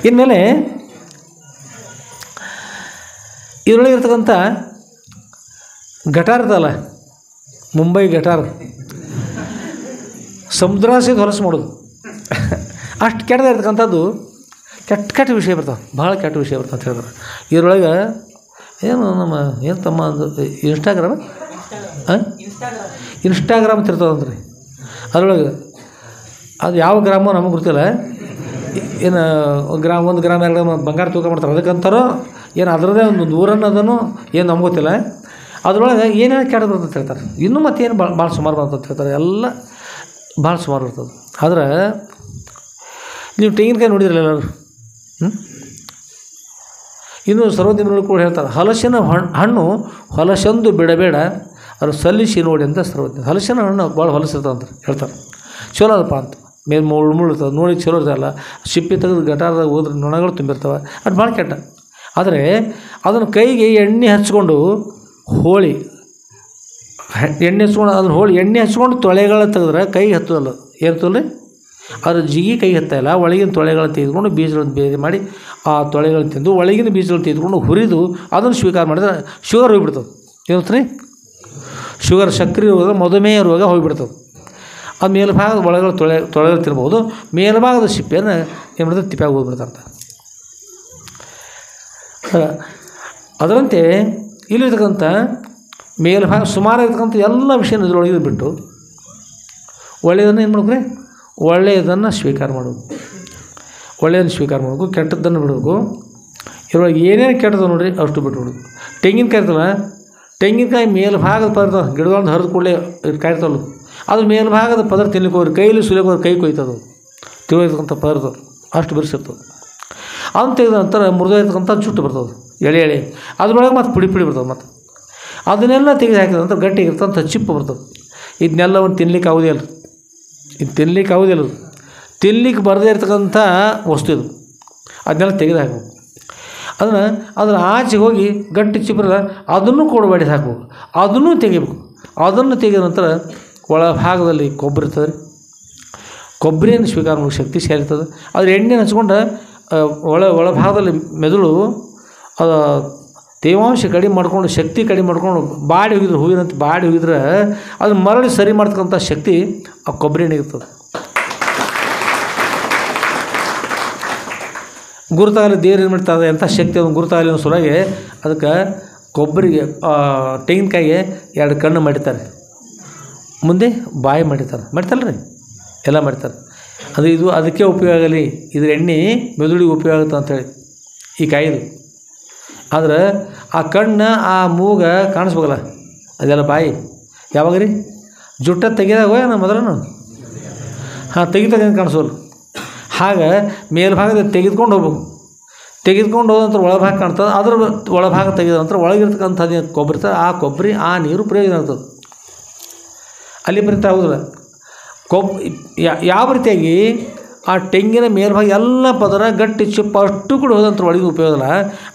ಇನ್ಮೇಲೆ ಇದರೊಳಗೆ ಇರ್ತಕ್ಕಂಥ ಗಟಾರ್ ಇರ್ತಲ್ಲ, ಮುಂಬೈ ಗಟಾರ್, ಸಮುದ್ರ ಸೇರಿ ಹೊಲಸು ಮಾಡೋದು ಅಷ್ಟು ಕೆಟ್ಟದಿರ್ತಕ್ಕಂಥದ್ದು. ಕೆಟ್ಟ ವಿಷಯ ಬರ್ತಾವೆ, ಭಾಳ ಕೆಟ್ಟ ವಿಷಯ ಬರ್ತಾವೆ ಅಂತ ಹೇಳಿದ್ರೆ. ಇದರೊಳಗೆ ಏನು ನಮ್ಮ ಏನು ತಮ್ಮ ಅದು ಇನ್ಸ್ಟಾಗ್ರಾಮ್ ಅಂತ ಇರ್ತದಂದ್ರಿ. ಅದರೊಳಗೆ ಅದು ಯಾವ ಗ್ರಾಮೋ ನಮಗೆ ಗೊತ್ತಿಲ್ಲ. ಏನು ಒಂದು ಗ್ರಾಮ್ 2 ಗ್ರಾಮ್ ಬಂಗಾರ ತೂಕ ಮಾಡ್ತಾರೆ, ಅದಕ್ಕಂತಾರೋ ಏನು ಅದರದೇ ಒಂದು ಊರನ್ನು ಅದನ್ನು ಏನು ನಮ್ಗೆ ಗೊತ್ತಿಲ್ಲ. ಅದರೊಳಗೆ ಏನೇನು ಕೆಟ್ಟ ಬರ್ತಂತ ಹೇಳ್ತಾರೆ. ಇನ್ನೂ ಮತ್ತೇನು ಭಾಳ ಸುಮಾರು ಬರ್ತಂತ ಹೇಳ್ತಾರೆ. ಎಲ್ಲ ಭಾಳ ಸುಮಾರು ಬರ್ತದೆ. ಆದ್ರೆ ನೀವು ತೆಂಗಿನಕಾಯಿ ನೋಡಿದ್ರಲ್ಲ ಎಲ್ಲರೂ. ಇನ್ನು ಸರ್ವಜ್ಞರು ಕೂಡ ಹೇಳ್ತಾರೆ, ಹಲಸಿನ ಹಣ್ಣು ಹೊಲಸೆಂದು ಬಿಡಬೇಡ, ಅದು ಸಲ್ಲಿಸಿ ನೋಡಿ ಅಂತ ಸರ್ವಜ್ಞ. ಹಲಸಿನ ಹಣ್ಣು ಭಾಳ ಹೊಲಸಿರ್ತವೆ ಅಂತ ಹೇಳ್ತಾರೆ. ಚಲೋ ಅದಪ್ಪ ಅಂತ ಮೇಲೆ ಮುಳ್ಳು ಇರ್ತವೆ, ನೋಡಿ ಚಲೋ ಇರ್ತಲ್ಲ. ಸಿಪ್ಪೆ ತೆಗೆದು ಗಟಾರದಾಗ ಹೋದ್ರೆ ನೊಣಗಳು ತುಂಬಿರ್ತವೆ, ಅದು ಭಾಳ ಕೆಟ್ಟ. ಆದರೆ ಅದನ್ನು ಕೈಗೆ ಎಣ್ಣೆ ಹಚ್ಕೊಂಡು ಹೋಳಿ ಎಣ್ಣೆ ಹಚ್ಕೊಂಡು ಅದನ್ನು ಹೋಳಿ ಎಣ್ಣೆ ಹಚ್ಕೊಂಡು ತೊಳೆಗಳ ತೆಗೆದ್ರೆ ಕೈಗೆ ಹತ್ತದಲ್ಲ. ಏರ್ತಲ್ಲ ಅದ್ರ ಜಿಗಿ ಕೈ ಹತ್ತಾಯಿಲ್ಲ. ಒಳಗಿನ ತೊಳೆಗಳನ್ನು ತೆಗೆದುಕೊಂಡು ಬೀಜಗಳನ್ನು ಬೇರೆ ಮಾಡಿ ಆ ತೊಳೆಗಳನ್ನು ತಿಂದು ಒಳಗಿನ ಬೀಜಗಳನ್ನು ತೆಗೆದುಕೊಂಡು ಹುರಿದು ಅದನ್ನು ಸ್ವೀಕಾರ ಮಾಡಿದ್ರೆ ಶುಗರ್ ಹೋಗಿಬಿಡ್ತದೆ. ಏನಂತ ರೀ? ಶುಗರ್, ಸಕ್ಕರೆ ರೋಗ, ಮಧುಮೇಹ ರೋಗ ಹೋಗಿಬಿಡ್ತದೆ. ಅದು ಮೇಲ್ಭಾಗದ ಒಳಗಳು ತೊಳೆಗಳು ತಿನ್ಬೋದು, ಮೇಲ್ಭಾಗದ ಸಿಪ್ಪೆಯನ್ನು ಏನು ಮಾಡಿದ್ರೆ ತಿಪ್ಪಾಗಿ ಹೋಗ್ಬಿಡ್ತಾರಂತ. ಅದರಂತೆ ಇಲ್ಲಿರ್ತಕ್ಕಂಥ ಮೇಲ್ಭಾಗ ಸುಮಾರು ಇರ್ತಕ್ಕಂಥ ಎಲ್ಲ ವಿಷಯನ ಇದರೊಳಗೆ ಬಿಟ್ಟು ಒಳ್ಳೆಯದನ್ನು ಏನು ಮಾಡ್ಬೇಕ್ರಿ? ಒಳ್ಳೆಯದನ್ನು ಸ್ವೀಕಾರ ಮಾಡಬೇಕು. ಒಳ್ಳೆಯದನ್ನು ಸ್ವೀಕಾರ ಮಾಡಬೇಕು, ಕೆಟ್ಟದ್ದನ್ನು ಬಿಡಬೇಕು. ಇದರೊಳಗೆ ಏನೇನು ಕೆಟ್ಟದ್ದು ನೋಡಿರಿ ಅಷ್ಟು ಬಿಟ್ಬಿಡೋದು. ತೆಂಗಿನಕಾಯಿ ಇರ್ತವೆ, ತೆಂಗಿನಕಾಯಿ ಮೇಲ್ಭಾಗದ ಪದಾರ್ಥ ಗಿಡಗಳನ್ನು ಹರಿದು ಕೂಡಲೇ ಕಾಯಿ ಇರ್ತವಲ್ಲ, ಅದು ಮೇಲ್ಭಾಗದ ಪದಾರ್ಥ ತಿನ್ಲಿಕ್ಕೆ ಹೋಗ್ರಿ, ಕೈಲಿ ಸುಲಿಗೆ ಹೋಗಿ ಕೈ ಕೊಯ್ತದು ತಿಳೋರ್ತಕ್ಕಂಥ ಪದಾರ್ಥ ಅಷ್ಟು ಬಿರ್ಸಿರ್ತದೆ. ಅದನ್ನು ತೆಗೆದ ನಂತರ ಮುರಿದೋಯ್ತಕ್ಕಂಥ ಜುಟ್ಟು ಬರ್ತದೆ ಎಳೆ ಅದ್ರೊಳಗೆ ಮತ್ತು ಪುಡಿ ಬರ್ತದೆ. ಮತ್ತು ಅದನ್ನೆಲ್ಲ ತೆಗೆದು ಹಾಕಿದ ನಂತರ ಗಟ್ಟಿಗಿರ್ತಂಥ ಚಿಪ್ಪು ಬರ್ತದೆ. ಇದನ್ನೆಲ್ಲವನ್ನು ತಿನ್ಲಿಕ್ಕೆ ಆಗೋದಿಲ್ಲ, ಇದು ತಿನ್ಲಿಕ್ಕೆ ಆಗೋದಿಲ್ಲ. ತಿನ್ಲಿಕ್ಕೆ ಬರದೇ ಇರ್ತಕ್ಕಂಥ ವಸ್ತು ಇದು. ಅದನ್ನೆಲ್ಲ ತೆಗೆದು ಹಾಕಬೇಕು. ಅದನ್ನು ಆಚೆಗೆ ಹೋಗಿ ಗಟ್ಟಿ ಚಿಪ್ಪರ ಅದನ್ನು ಕೂಡ ಬಡಿದು ಹಾಕಬೇಕು, ಅದನ್ನು ತೆಗಿಬೇಕು. ಅದನ್ನು ತೆಗೆದ ನಂತರ ಒಳಭಾಗದಲ್ಲಿ ಕೊಬ್ಬರಿ ಇರ್ತದೆ, ಕೊಬ್ಬರಿಯನ್ನು ಸ್ವೀಕಾರ ಮಾಡೋ ಶಕ್ತಿ ಸೇರಿರ್ತದೆ. ಅದ್ರ ಎಣ್ಣೆ ಹಚ್ಕೊಂಡು ಒಳಭಾಗದಲ್ಲಿ ಮೆದುಳು ತೇವಾಂಶ ಕಡಿಮೆ ಮಾಡ್ಕೊಂಡು, ಶಕ್ತಿ ಕಡಿಮೆ ಮಾಡ್ಕೊಂಡು ಬಾಡಿ ಹೋಗಿದ್ರೆ ಹೂವಿನಂತ ಬಾಡಿ ಹೋಗಿದ್ರೆ ಅದನ್ನು ಮರಳಿ ಸರಿ ಮಾಡ್ತಕ್ಕಂಥ ಶಕ್ತಿ ಆ ಕೊಬ್ಬರಿ ಎಣ್ಣೆಗೆ ಇರ್ತದೆ. ಗುರುತಾಗಲಿ ದೇವ್ರು ಏನು ಮಾಡ್ತಾರೆ ಎಂಥ ಶಕ್ತಿ ಅದನ್ನು ಗುರುತಾಗಲಿ ಅನ್ನೋ ಸಲುವಾಗಿ ಅದಕ್ಕೆ ಕೊಬ್ಬರಿಗೆ ತೆಂಗಿನಕಾಯಿಗೆ 2 ಕಣ್ಣು ಮಾಡಿರ್ತಾರೆ, ಮುಂದೆ ಬಾಯಿ ಮಾಡ್ತಾರಲ್ಲ ರೀ, ಎಲ್ಲ ಮಾಡ್ತಾರೆ. ಇದು ಅದಕ್ಕೆ ಉಪಯೋಗ ಆಗಲಿ, ಇದ್ರ ಎಣ್ಣೆ ಮೆದುಳಿಗೆ ಉಪಯೋಗ ಆಗುತ್ತೆ ಅಂಥೇಳಿ ಈ ಕಾಯಿದು. ಆದ್ರೆ ಆ ಕಣ್ಣು ಆ ಮೂಗ ಕಾಣಿಸ್ಬೇಕಲ್ಲ, ಅದೆಲ್ಲ ಬಾಯಿ ಯಾವಾಗ ರೀ ಜುಟ್ಟ ತೆಗೆದಾಗ ನಮ್ಮ ಮೊದಲನು ತೆಗಿತಾಗ ಕಾಣಿಸೋಲ್ಲ. ಹಾಗೆ ಮೇಲ್ಭಾಗದ ತೆಗೆದುಕೊಂಡು ಹೋಗ್ಬೇಕು. ತೆಗೆದುಕೊಂಡು ಹೋದ ನಂತರ ಒಳಭಾಗ ಕಾಣ್ತದೆ. ಅದ್ರ ಒಳಭಾಗ ತೆಗೆದ ನಂತರ ಒಳಗಿರ್ತಕ್ಕಂಥದ್ದು ಕೊಬ್ಬರಿ ಇರ್ತದೆ, ಆ ಕೊಬ್ಬರಿ ಆ ನೀರು ಪ್ರಯೋಜನ ಆಗ್ತದೆ. ಅಲ್ಲಿ ಪರ್ಯಂತ ಆಗೋದಿಲ್ಲ. ಯಾವ ರೀತಿಯಾಗಿ ಆ ತೆಂಗಿನ ಮೇಲ್ಭಾಗ ಎಲ್ಲ ಪದರ ಗಟ್ಟಿ ಚಿಪ್ಪ ಅಷ್ಟು ಕೂಡ ಹೋದಂಥ ಒಳಗೆ ಉಪಯೋಗ ಇಲ್ಲ.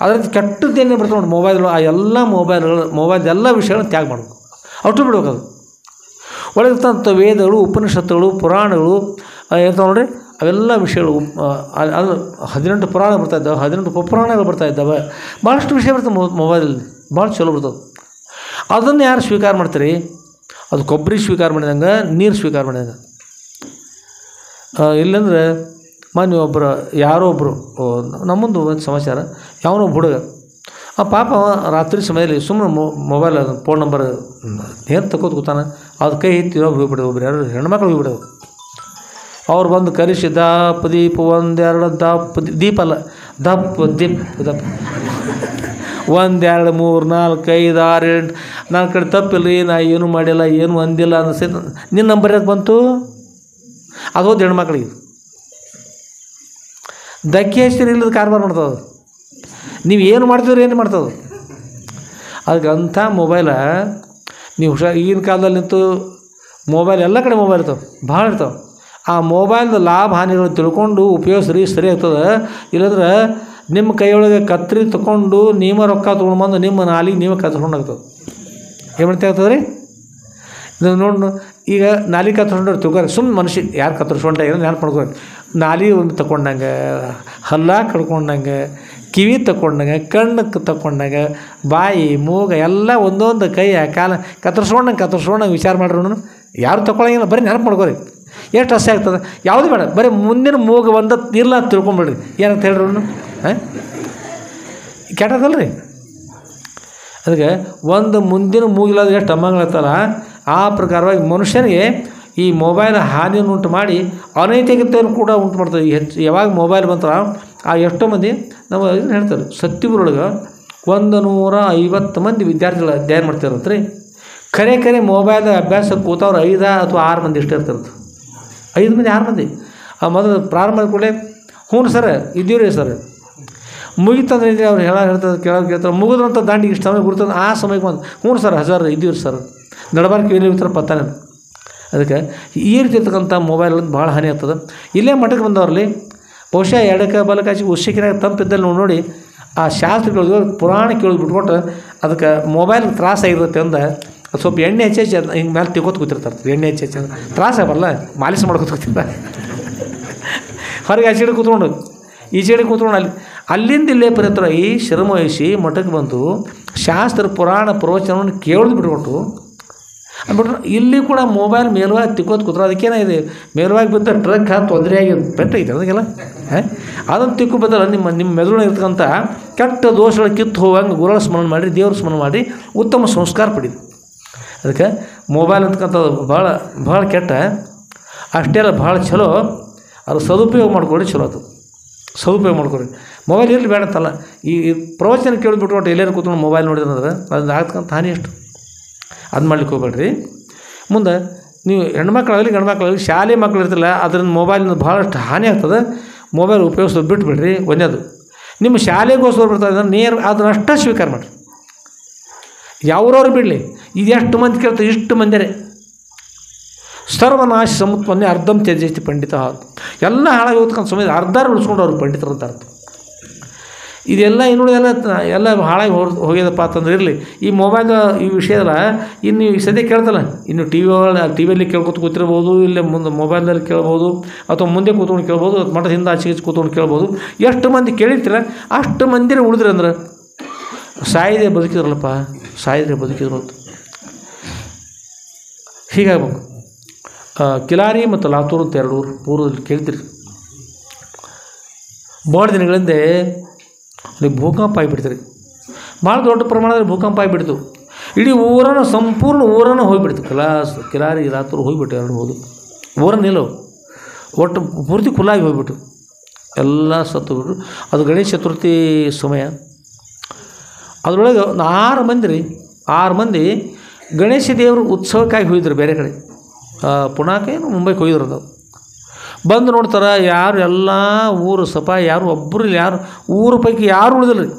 ಅದರಿಂದ ಕೆಟ್ಟದ್ದೇನೇ ಬರ್ತದೆ ನೋಡಿ ಮೊಬೈಲ್ಗಳು, ಆ ಎಲ್ಲ ಮೊಬೈಲ್ ಎಲ್ಲ ವಿಷಯಗಳನ್ನ ತ್ಯಾಗ ಮಾಡಬೇಕು, ಅಷ್ಟು ಬಿಡ್ಬೇಕು. ಅದು ಒಳಗಿರ್ತಂಥ ವೇದಗಳು, ಉಪನಿಷತ್ತುಗಳು, ಪುರಾಣಗಳು ಇರ್ತಾವೆ ನೋಡಿರಿ, ಅವೆಲ್ಲ ವಿಷಯಗಳು. ಅದು 18 ಪುರಾಣ ಬರ್ತಾಯಿದ್ದಾವೆ, 18 ಉಪಪುರಾಣಗಳು ಬರ್ತಾಯಿದ್ದಾವೆ. ಭಾಳಷ್ಟು ವಿಷಯ ಬರ್ತದೆ ಮೊಬೈಲಲ್ಲಿ, ಭಾಳ ಚಲೋ ಬರ್ತದೆ. ಅದನ್ನು ಯಾರು ಸ್ವೀಕಾರ ಮಾಡ್ತೀರಿ? ಅದು ಕೊಬ್ಬರಿ ಸ್ವೀಕಾರ ಮಾಡಿದಂಗೆ, ನೀರು ಸ್ವೀಕಾರ ಮಾಡಿದಂಗೆ. ಇಲ್ಲಂದ್ರೆ ಮೊನ್ನೆ ಯಾರೋ ಒಬ್ಬರು ನಮ್ಮೊಂದು ಒಂದು ಸಮಾಚಾರ, ಯಾವನೋ ಒಬ್ಬ ಹುಡುಗ ಆ ಪಾಪ ರಾತ್ರಿ ಸಮಯದಲ್ಲಿ ಸುಮ್ಮನೆ ಮೊಬೈಲ್ ಫೋನ್ ನಂಬರ್ ಏನು ತಗೋದು ಗೊತ್ತಾನ, ಅದು ಕೈ ಎತ್ತಿ ಹೋಗ್ಬಿಡೋದು. ಒಬ್ರು ಯಾರು ಹೆಣ್ಮಕ್ಳು ಹೋಗ್ಬಿಡೋದು. ಅವ್ರು ಬಂದು ಕರೆಸಿ ದಪ್ಪ ದೀಪ 1 2 ದಪ್ಪ ದೀಪ ಅಲ್ಲ ದಪ್ಪ 1 2 3 4 5 6 7 ನನ್ನ ಕಡೆ ತಪ್ಪಿಲ್ಲ ರೀ, ನಾ ಏನೂ ಮಾಡಿಲ್ಲ, ಏನು ಅಂದಿಲ್ಲ ಅನ್ನಿಸ್ತೈತೆ. ನಿನ್ನ ನಂಬರ್ ಯಾಕೆ ಬಂತು? ಅದು ಹೋದ ಹೆಣ್ಮಕ್ಳಿಗೆ ಧಕ್ಕೆ ಹಚ್ತೀರಿ, ಇಲ್ಲದ ಕಾರ್ಬಾರ್ ಮಾಡ್ತದೆ. ನೀವು ಏನು ಮಾಡ್ತಿದ್ರಿ, ಏನು ಮಾಡ್ತದೆ. ಅದಕ್ಕೆ ಅಂಥ ಮೊಬೈಲ ನೀವು ಈಗಿನ ಕಾಲದಲ್ಲಿ ನಿಂತು ಮೊಬೈಲ್ ಎಲ್ಲ ಕಡೆ ಮೊಬೈಲ್ ಇರ್ತಾವೆ, ಭಾಳ ಇರ್ತಾವೆ. ಆ ಮೊಬೈಲ್ದು ಲಾಭ ಹಾನಿಗಳು ತಿಳ್ಕೊಂಡು ಉಪಯೋಗಿಸ್ರಿ, ಸರಿ ಆಗ್ತದೆ. ಇಲ್ಲಂದ್ರೆ ನಿಮ್ಮ ಕೈಯೊಳಗೆ ಕತ್ರಿ ತೊಗೊಂಡು ನೀವೇ ರೊಕ್ಕ ತೊಗೊಂಡು ಬಂದು ನಿಮ್ಮ ನಾಲಿಗೆ ನೀವೇ ಕತ್ಕೊಂಡು ಆಗ್ತದೆ. ಏನು ಮಾಡ್ತಾ ಇರ್ತದೆ ರೀ ಇದು ನೋಡು. ಈಗ ನಾಲಿ ಕತ್ತರಿಸ್ಕೊಂಡ್ರೆ ತಿಳ್ಕೊರಿ, ಸುಮ್ಮನೆ ಮನುಷ್ಯ ಯಾರು ಕತ್ತರಿಸ್ಕೊಂಡ ಏನೋ ನೆನಪು ಮಾಡ್ಕೊರಿ. ನಾಲಿ ಒಂದು ತಗೊಂಡಂಗೆ, ಹಲ್ಲ ಕಡ್ಕೊಂಡಂಗೆ, ಕಿವಿ ತಗೊಂಡಂಗೆ, ಕಣ್ಣು ತಗೊಂಡಂಗೆ, ಬಾಯಿ ಮೂಗ ಎಲ್ಲ ಒಂದೊಂದು ಕೈ ಕಾಲ ಕತ್ತರಿಸ್ಕೊಂಡಂಗೆ ವಿಚಾರ ಮಾಡ್ರು. ಯಾರು ತಗೊಳಂಗಿಲ್ಲ, ಬರೀ ನೆನಪು ಮಾಡ್ಕೊರಿ. ಎಷ್ಟು ಹಸೆ ಆಗ್ತದೆ, ಯಾವುದು ಬೇಡ, ಬರೀ ಮುಂದಿನ ಮೂಗು ಒಂದು ಇಲ್ಲ ಅಂತ ತಿಳ್ಕೊಂಬಿಡ್ರಿ. ಏನಂತ ಹೇಳ್ರಿ ಹಾಂ, ಕೆಟ್ಟದಲ್ಲ ರೀ. ಅದಕ್ಕೆ ಒಂದು ಮುಂದಿನ ಮೂಗಿಲ್ಲದ ಎಷ್ಟು ಅಮ್ಮಗಳತ್ತಲ್ಲ, ಆ ಪ್ರಕಾರವಾಗಿ ಮನುಷ್ಯನಿಗೆ ಈ ಮೊಬೈಲ್ ಹಾನಿಯನ್ನು ಉಂಟು ಮಾಡಿ ಅನೈತಿಕತೆಯನ್ನು ಕೂಡ ಉಂಟು ಮಾಡ್ತದೆ. ಯಾವಾಗ ಮೊಬೈಲ್ ಬಂತರ ಆ ಎಷ್ಟೋ ಮಂದಿ ನಾವು ಇದನ್ನು ಹೇಳ್ತಾರೆ, ಸತ್ಯಗುರೊಳಗೆ 150 ಮಂದಿ ವಿದ್ಯಾರ್ಥಿಗಳು ಅಧ್ಯಯನ ಮಾಡ್ತಿರಂತ ರೀ. ಖರೆ ಮೊಬೈಲ್ ಅಭ್ಯಾಸ ಕೂತವ್ರು 5 ಅಥವಾ 6 ಮಂದಿ ಇಷ್ಟೇ ಇರ್ತಿರುತ್ತೆ. 5 ಮಂದಿ 6 ಮಂದಿ ಮೊದಲು ಪ್ರಾರಂಭ ಕೂಡಲೇ ಹ್ಞೂ ಸರ್ ಇದ್ದೀವ್ರಿ ಸರ್ ಮುಗಿತಂದ್ರೆ ಇದ್ರೆ ಅವ್ರು ಹೇಳ್ತಾರೆ ಕೇಳ್ತಾರೆ. ಮುಗಿದ್ರಂತ ದಾಂಡಿಗೆ ಇಷ್ಟು ಸಮಯ ಗುರ್ತಂದ್ರೆ ಆ ಸಮಯಕ್ಕೆ ಬಂದು ಹ್ಞೂ ಸರ್ ಹಜಾರ್ ಇದ್ದೀವ್ರಿ ಸರ್ ನಡಬಾರ್ಕೆ ಏನು ಇರ್ತಾರೆ ಪತ್ತಾನೆ. ಅದಕ್ಕೆ ಈ ರೀತಿ ಇರ್ತಕ್ಕಂಥ ಮೊಬೈಲ್ ಭಾಳ ಹಾನಿ ಆಗ್ತದೆ. ಇಲ್ಲೇ ಮಠಕ್ಕೆ ಬಂದವ್ರಲ್ಲಿ ಬಹುಶಃ ಎಡಕ್ಕೆ ಬಲಕಾಚಿ ಉಸಿಕಿನಾಗ ತಂಪಿದ್ದಲ್ಲಿ ನೋಡಿ ಆ ಶಾಸ್ತ್ರ ಕೇಳಿದ್ವಿ, ಪುರಾಣ ಕೇಳಿದ್ ಬಿಟ್ಕೊಟ್ರೆ ಅದಕ್ಕೆ ಮೊಬೈಲ್ ತ್ರಾಸ ಆಗಿರುತ್ತೆ ಅಂದ ಸ್ವಲ್ಪ ಎಣ್ಣೆ ಹೆಚ್ಚು ಹಿಂಗೆ ಮೇಲೆ ತಿಕ್ಕೋತ ಕೂತಿರ್ತಾರೆ. ಎಣ್ಣೆ ಹೆಚ್ಚು ಅಂದ್ರೆ ತ್ರಾಸ ಬರಲ್ಲ, ಮಾಲಿಶ್ ಮಾಡ್ಕೊತ ಕೂತಿರ್ತಾರೆ. ಹೊರಗೆ ಆ ಸೈಡ್ ಕೂತ್ಕೊಂಡು ಈ ಸೈಡ್ ಕೂತ್ಕೊಂಡು ಅಲ್ಲಿಂದ ಇಲ್ಲೇ ಪರಿತ್ರ ಈ ಶ್ರಮ ವಹಿಸಿ ಮಠಕ್ಕೆ ಬಂದು ಶಾಸ್ತ್ರ ಪುರಾಣ ಪ್ರವಚನವನ್ನು ಕೇಳಿದ್ ಬಿಟ್ಕೊಟ್ಟು ಅಂದ್ಬಿಟ್ರೆ ಇಲ್ಲಿ ಕೂಡ ಮೊಬೈಲ್ ಮೇಲುವಾಗಿ ತಿಕ್ಕೋದು ಕೂತ್ರು. ಅದಕ್ಕೇನಾಗಿದೆ, ಮೇಲುವಾಗಿ ಬಿದ್ದ ಟ್ರಕ್ ತೊಂದರೆ ಆಗಿ ಪೆಟ್ಟಾಗಿದೆ ಅದಕ್ಕೆಲ್ಲ. ಅದನ್ನು ತಿಕ್ಕು ಬದಲ ನಿಮ್ಮ ಮೆದುಳು ಇರ್ತಕ್ಕಂಥ ಕೆಟ್ಟ ದೋಷಗಳು ಕಿತ್ತು ಹೋಗಂಗೆ ಗುರುಗಳ ಸ್ಮರಣೆ ಮಾಡಿ, ದೇವ್ರ ಸ್ಮರಣೆ ಮಾಡಿ ಉತ್ತಮ ಸಂಸ್ಕಾರ ಪಡೀದು. ಅದಕ್ಕೆ ಮೊಬೈಲ್ ಅಂತಕ್ಕಂಥದ್ದು ಭಾಳ ಕೆಟ್ಟ, ಅಷ್ಟೇ ಅಲ್ಲ ಭಾಳ ಚಲೋ. ಅದು ಸದುಪಯೋಗ ಮಾಡ್ಕೊಳ್ಳಿ, ಚಲೋ ಅದು ಸದುಪಯೋಗ ಮಾಡ್ಕೊಳ್ರಿ. ಮೊಬೈಲ್ ಇರಲಿ ಬೇಡ ಅಂತಲ್ಲ, ಈ ಪ್ರವಚನ ಕೇಳಿಬಿಟ್ಟು ಎಲ್ಲರೂ ಕೂತ್ಕೊಂಡು ಮೊಬೈಲ್ ನೋಡಿದ್ರೆ ಅದು ಆಗ್ತಕ್ಕಂಥ ಹಾನಿ ಎಷ್ಟು, ಅದು ಮಾಡ್ಲಿಕ್ಕೆ ಹೋಗ್ಬೇಡ್ರಿ. ಮುಂದೆ ನೀವು ಹೆಣ್ಮಕ್ಳಾಗಲಿ ಗಂಡ್ಮಕ್ಳಾಗಲಿ ಶಾಲೆ ಮಕ್ಳು ಇರ್ತಿಲ್ಲ, ಅದರಿಂದ ಮೊಬೈಲಿಂದ ಭಾಳಷ್ಟು ಹಾನಿ ಆಗ್ತದೆ. ಮೊಬೈಲ್ ಉಪಯೋಗಿಸೋದು ಬಿಟ್ಬಿಡ್ರಿ. ಒಂದೇದು ನಿಮ್ಮ ಶಾಲೆಗೋಸ್ಕರ ಬರ್ತಾರೆ ಅದನ್ನ ಅಷ್ಟೇ ಸ್ವೀಕಾರ ಮಾಡಿರಿ, ಯಾವ್ರವ್ರು ಬಿಡಲಿ. ಇದು ಎಷ್ಟು ಮಂದಿ ಕೇಳ್ತಾರೆ, ಇಷ್ಟು ಮಂದಿರೇ. ಸರ್ವನಾಶ ಸಮುತ್ಪನ್ನೆ ಅರ್ಧಂ ತ್ಯಜತಿ ಪಂಡಿತ ಎಲ್ಲ ಹಾಳಾಗಿ ಹೋಗ್ತಕ್ಕಂಥ ಸಮಯ ಅರ್ಧಾರು ಉಳಿಸ್ಕೊಂಡು ಅವ್ರು ಪಂಡಿತರು ಅಂತ ಅರ್ಥ. ಇದೆಲ್ಲ ಎಲ್ಲ ಹಾಳಾಗಿ ಹೋಗ್ಯದಪ್ಪ ಅಂತಂದ್ರೆ ಇರಲಿ. ಈ ಮೊಬೈಲ್ ಈ ವಿಷಯದಲ್ಲ ಇನ್ನು ಈ ಸದ್ಯ ಕೇಳ್ತಲ್ಲ, ಇನ್ನು ಟಿವಿಯಲ್ಲಿ ಕೇಳ್ಕೊತ ಕೂತಿರ್ಬೋದು, ಇಲ್ಲೇ ಮುಂದೆ ಮೊಬೈಲ್ನಲ್ಲಿ ಕೇಳ್ಬೋದು, ಅಥವಾ ಮುಂದೆ ಕೂತ್ಕೊಂಡು ಕೇಳ್ಬೋದು, ಮಠದ ಹಿಂದೆ ಆಚೆ ಕೂತ್ಕೊಂಡು ಕೇಳ್ಬೋದು. ಎಷ್ಟು ಮಂದಿ ಕೇಳಿರ್ತೀರ ಅಷ್ಟು ಮಂದಿರ ಉಳಿದ್ರಿ ಅಂದ್ರೆ ಸಾಯಿದೆ ಬದುಕಿದ್ರಲ್ಲಪ್ಪ, ಸಾಯಿದ್ರೆ ಬದುಕಿದ್ರು ಅಂತ ಹೀಗಾಗ್ಬೇಕು. ಕಿಲಾರಿ ಮತ್ತು ಲಾತೂರು ಅಂತ 2 ಊರು ಪೂರ್ವದಲ್ಲಿ ಕೇಳ್ತೀರಿ. ಭಾಳ ದಿನಗಳಿಂದ ಅಲ್ಲಿ ಭೂಕಂಪ ಆಗಿಬಿಡ್ತೀರಿ, ಭಾಳ ದೊಡ್ಡ ಪ್ರಮಾಣದಲ್ಲಿ ಭೂಕಂಪ ಆಗಿಬಿಡ್ತು. ಇಡೀ ಊರನ್ನು ಸಂಪೂರ್ಣ ಊರನ್ನು ಹೋಗಿಬಿಡ್ತು. ಕಿಲಾರಿ ಲಾತೂರು ಹೋಗಿಬಿಟ್ಟು 2 ಹೋದು ಊರನ್ನಿಲ್ಲ, ಒಟ್ಟು ಪೂರ್ತಿ ಖುಲ್ಲಾಗಿ ಹೋಗಿಬಿಟ್ಟು ಎಲ್ಲ ಸತ್ತುಬಿಟ್ರು. ಅದು ಗಣೇಶ ಚತುರ್ಥಿ ಸಮಯ. ಅದರೊಳಗೆ 6 ಮಂದಿ ಗಣೇಶ ದೇವರು ಉತ್ಸವಕ್ಕಾಗಿ ಹೋಗಿದ್ರು ಬೇರೆ ಕಡೆ, ಪುಣಾಕೆ ಮುಂಬೈಗೆ ಹೋಗಿದ್ರು. ನಾವು ಬಂದು ನೋಡ್ತಾರೆ ಯಾರು ಎಲ್ಲ ಊರು ಸಫಾಯಿ, ಯಾರು ಒಬ್ಬರು ಯಾರು ಊರ ಪೈಕಿ ಯಾರು ಉಳಿದಿಲ್ಲ ರೀ.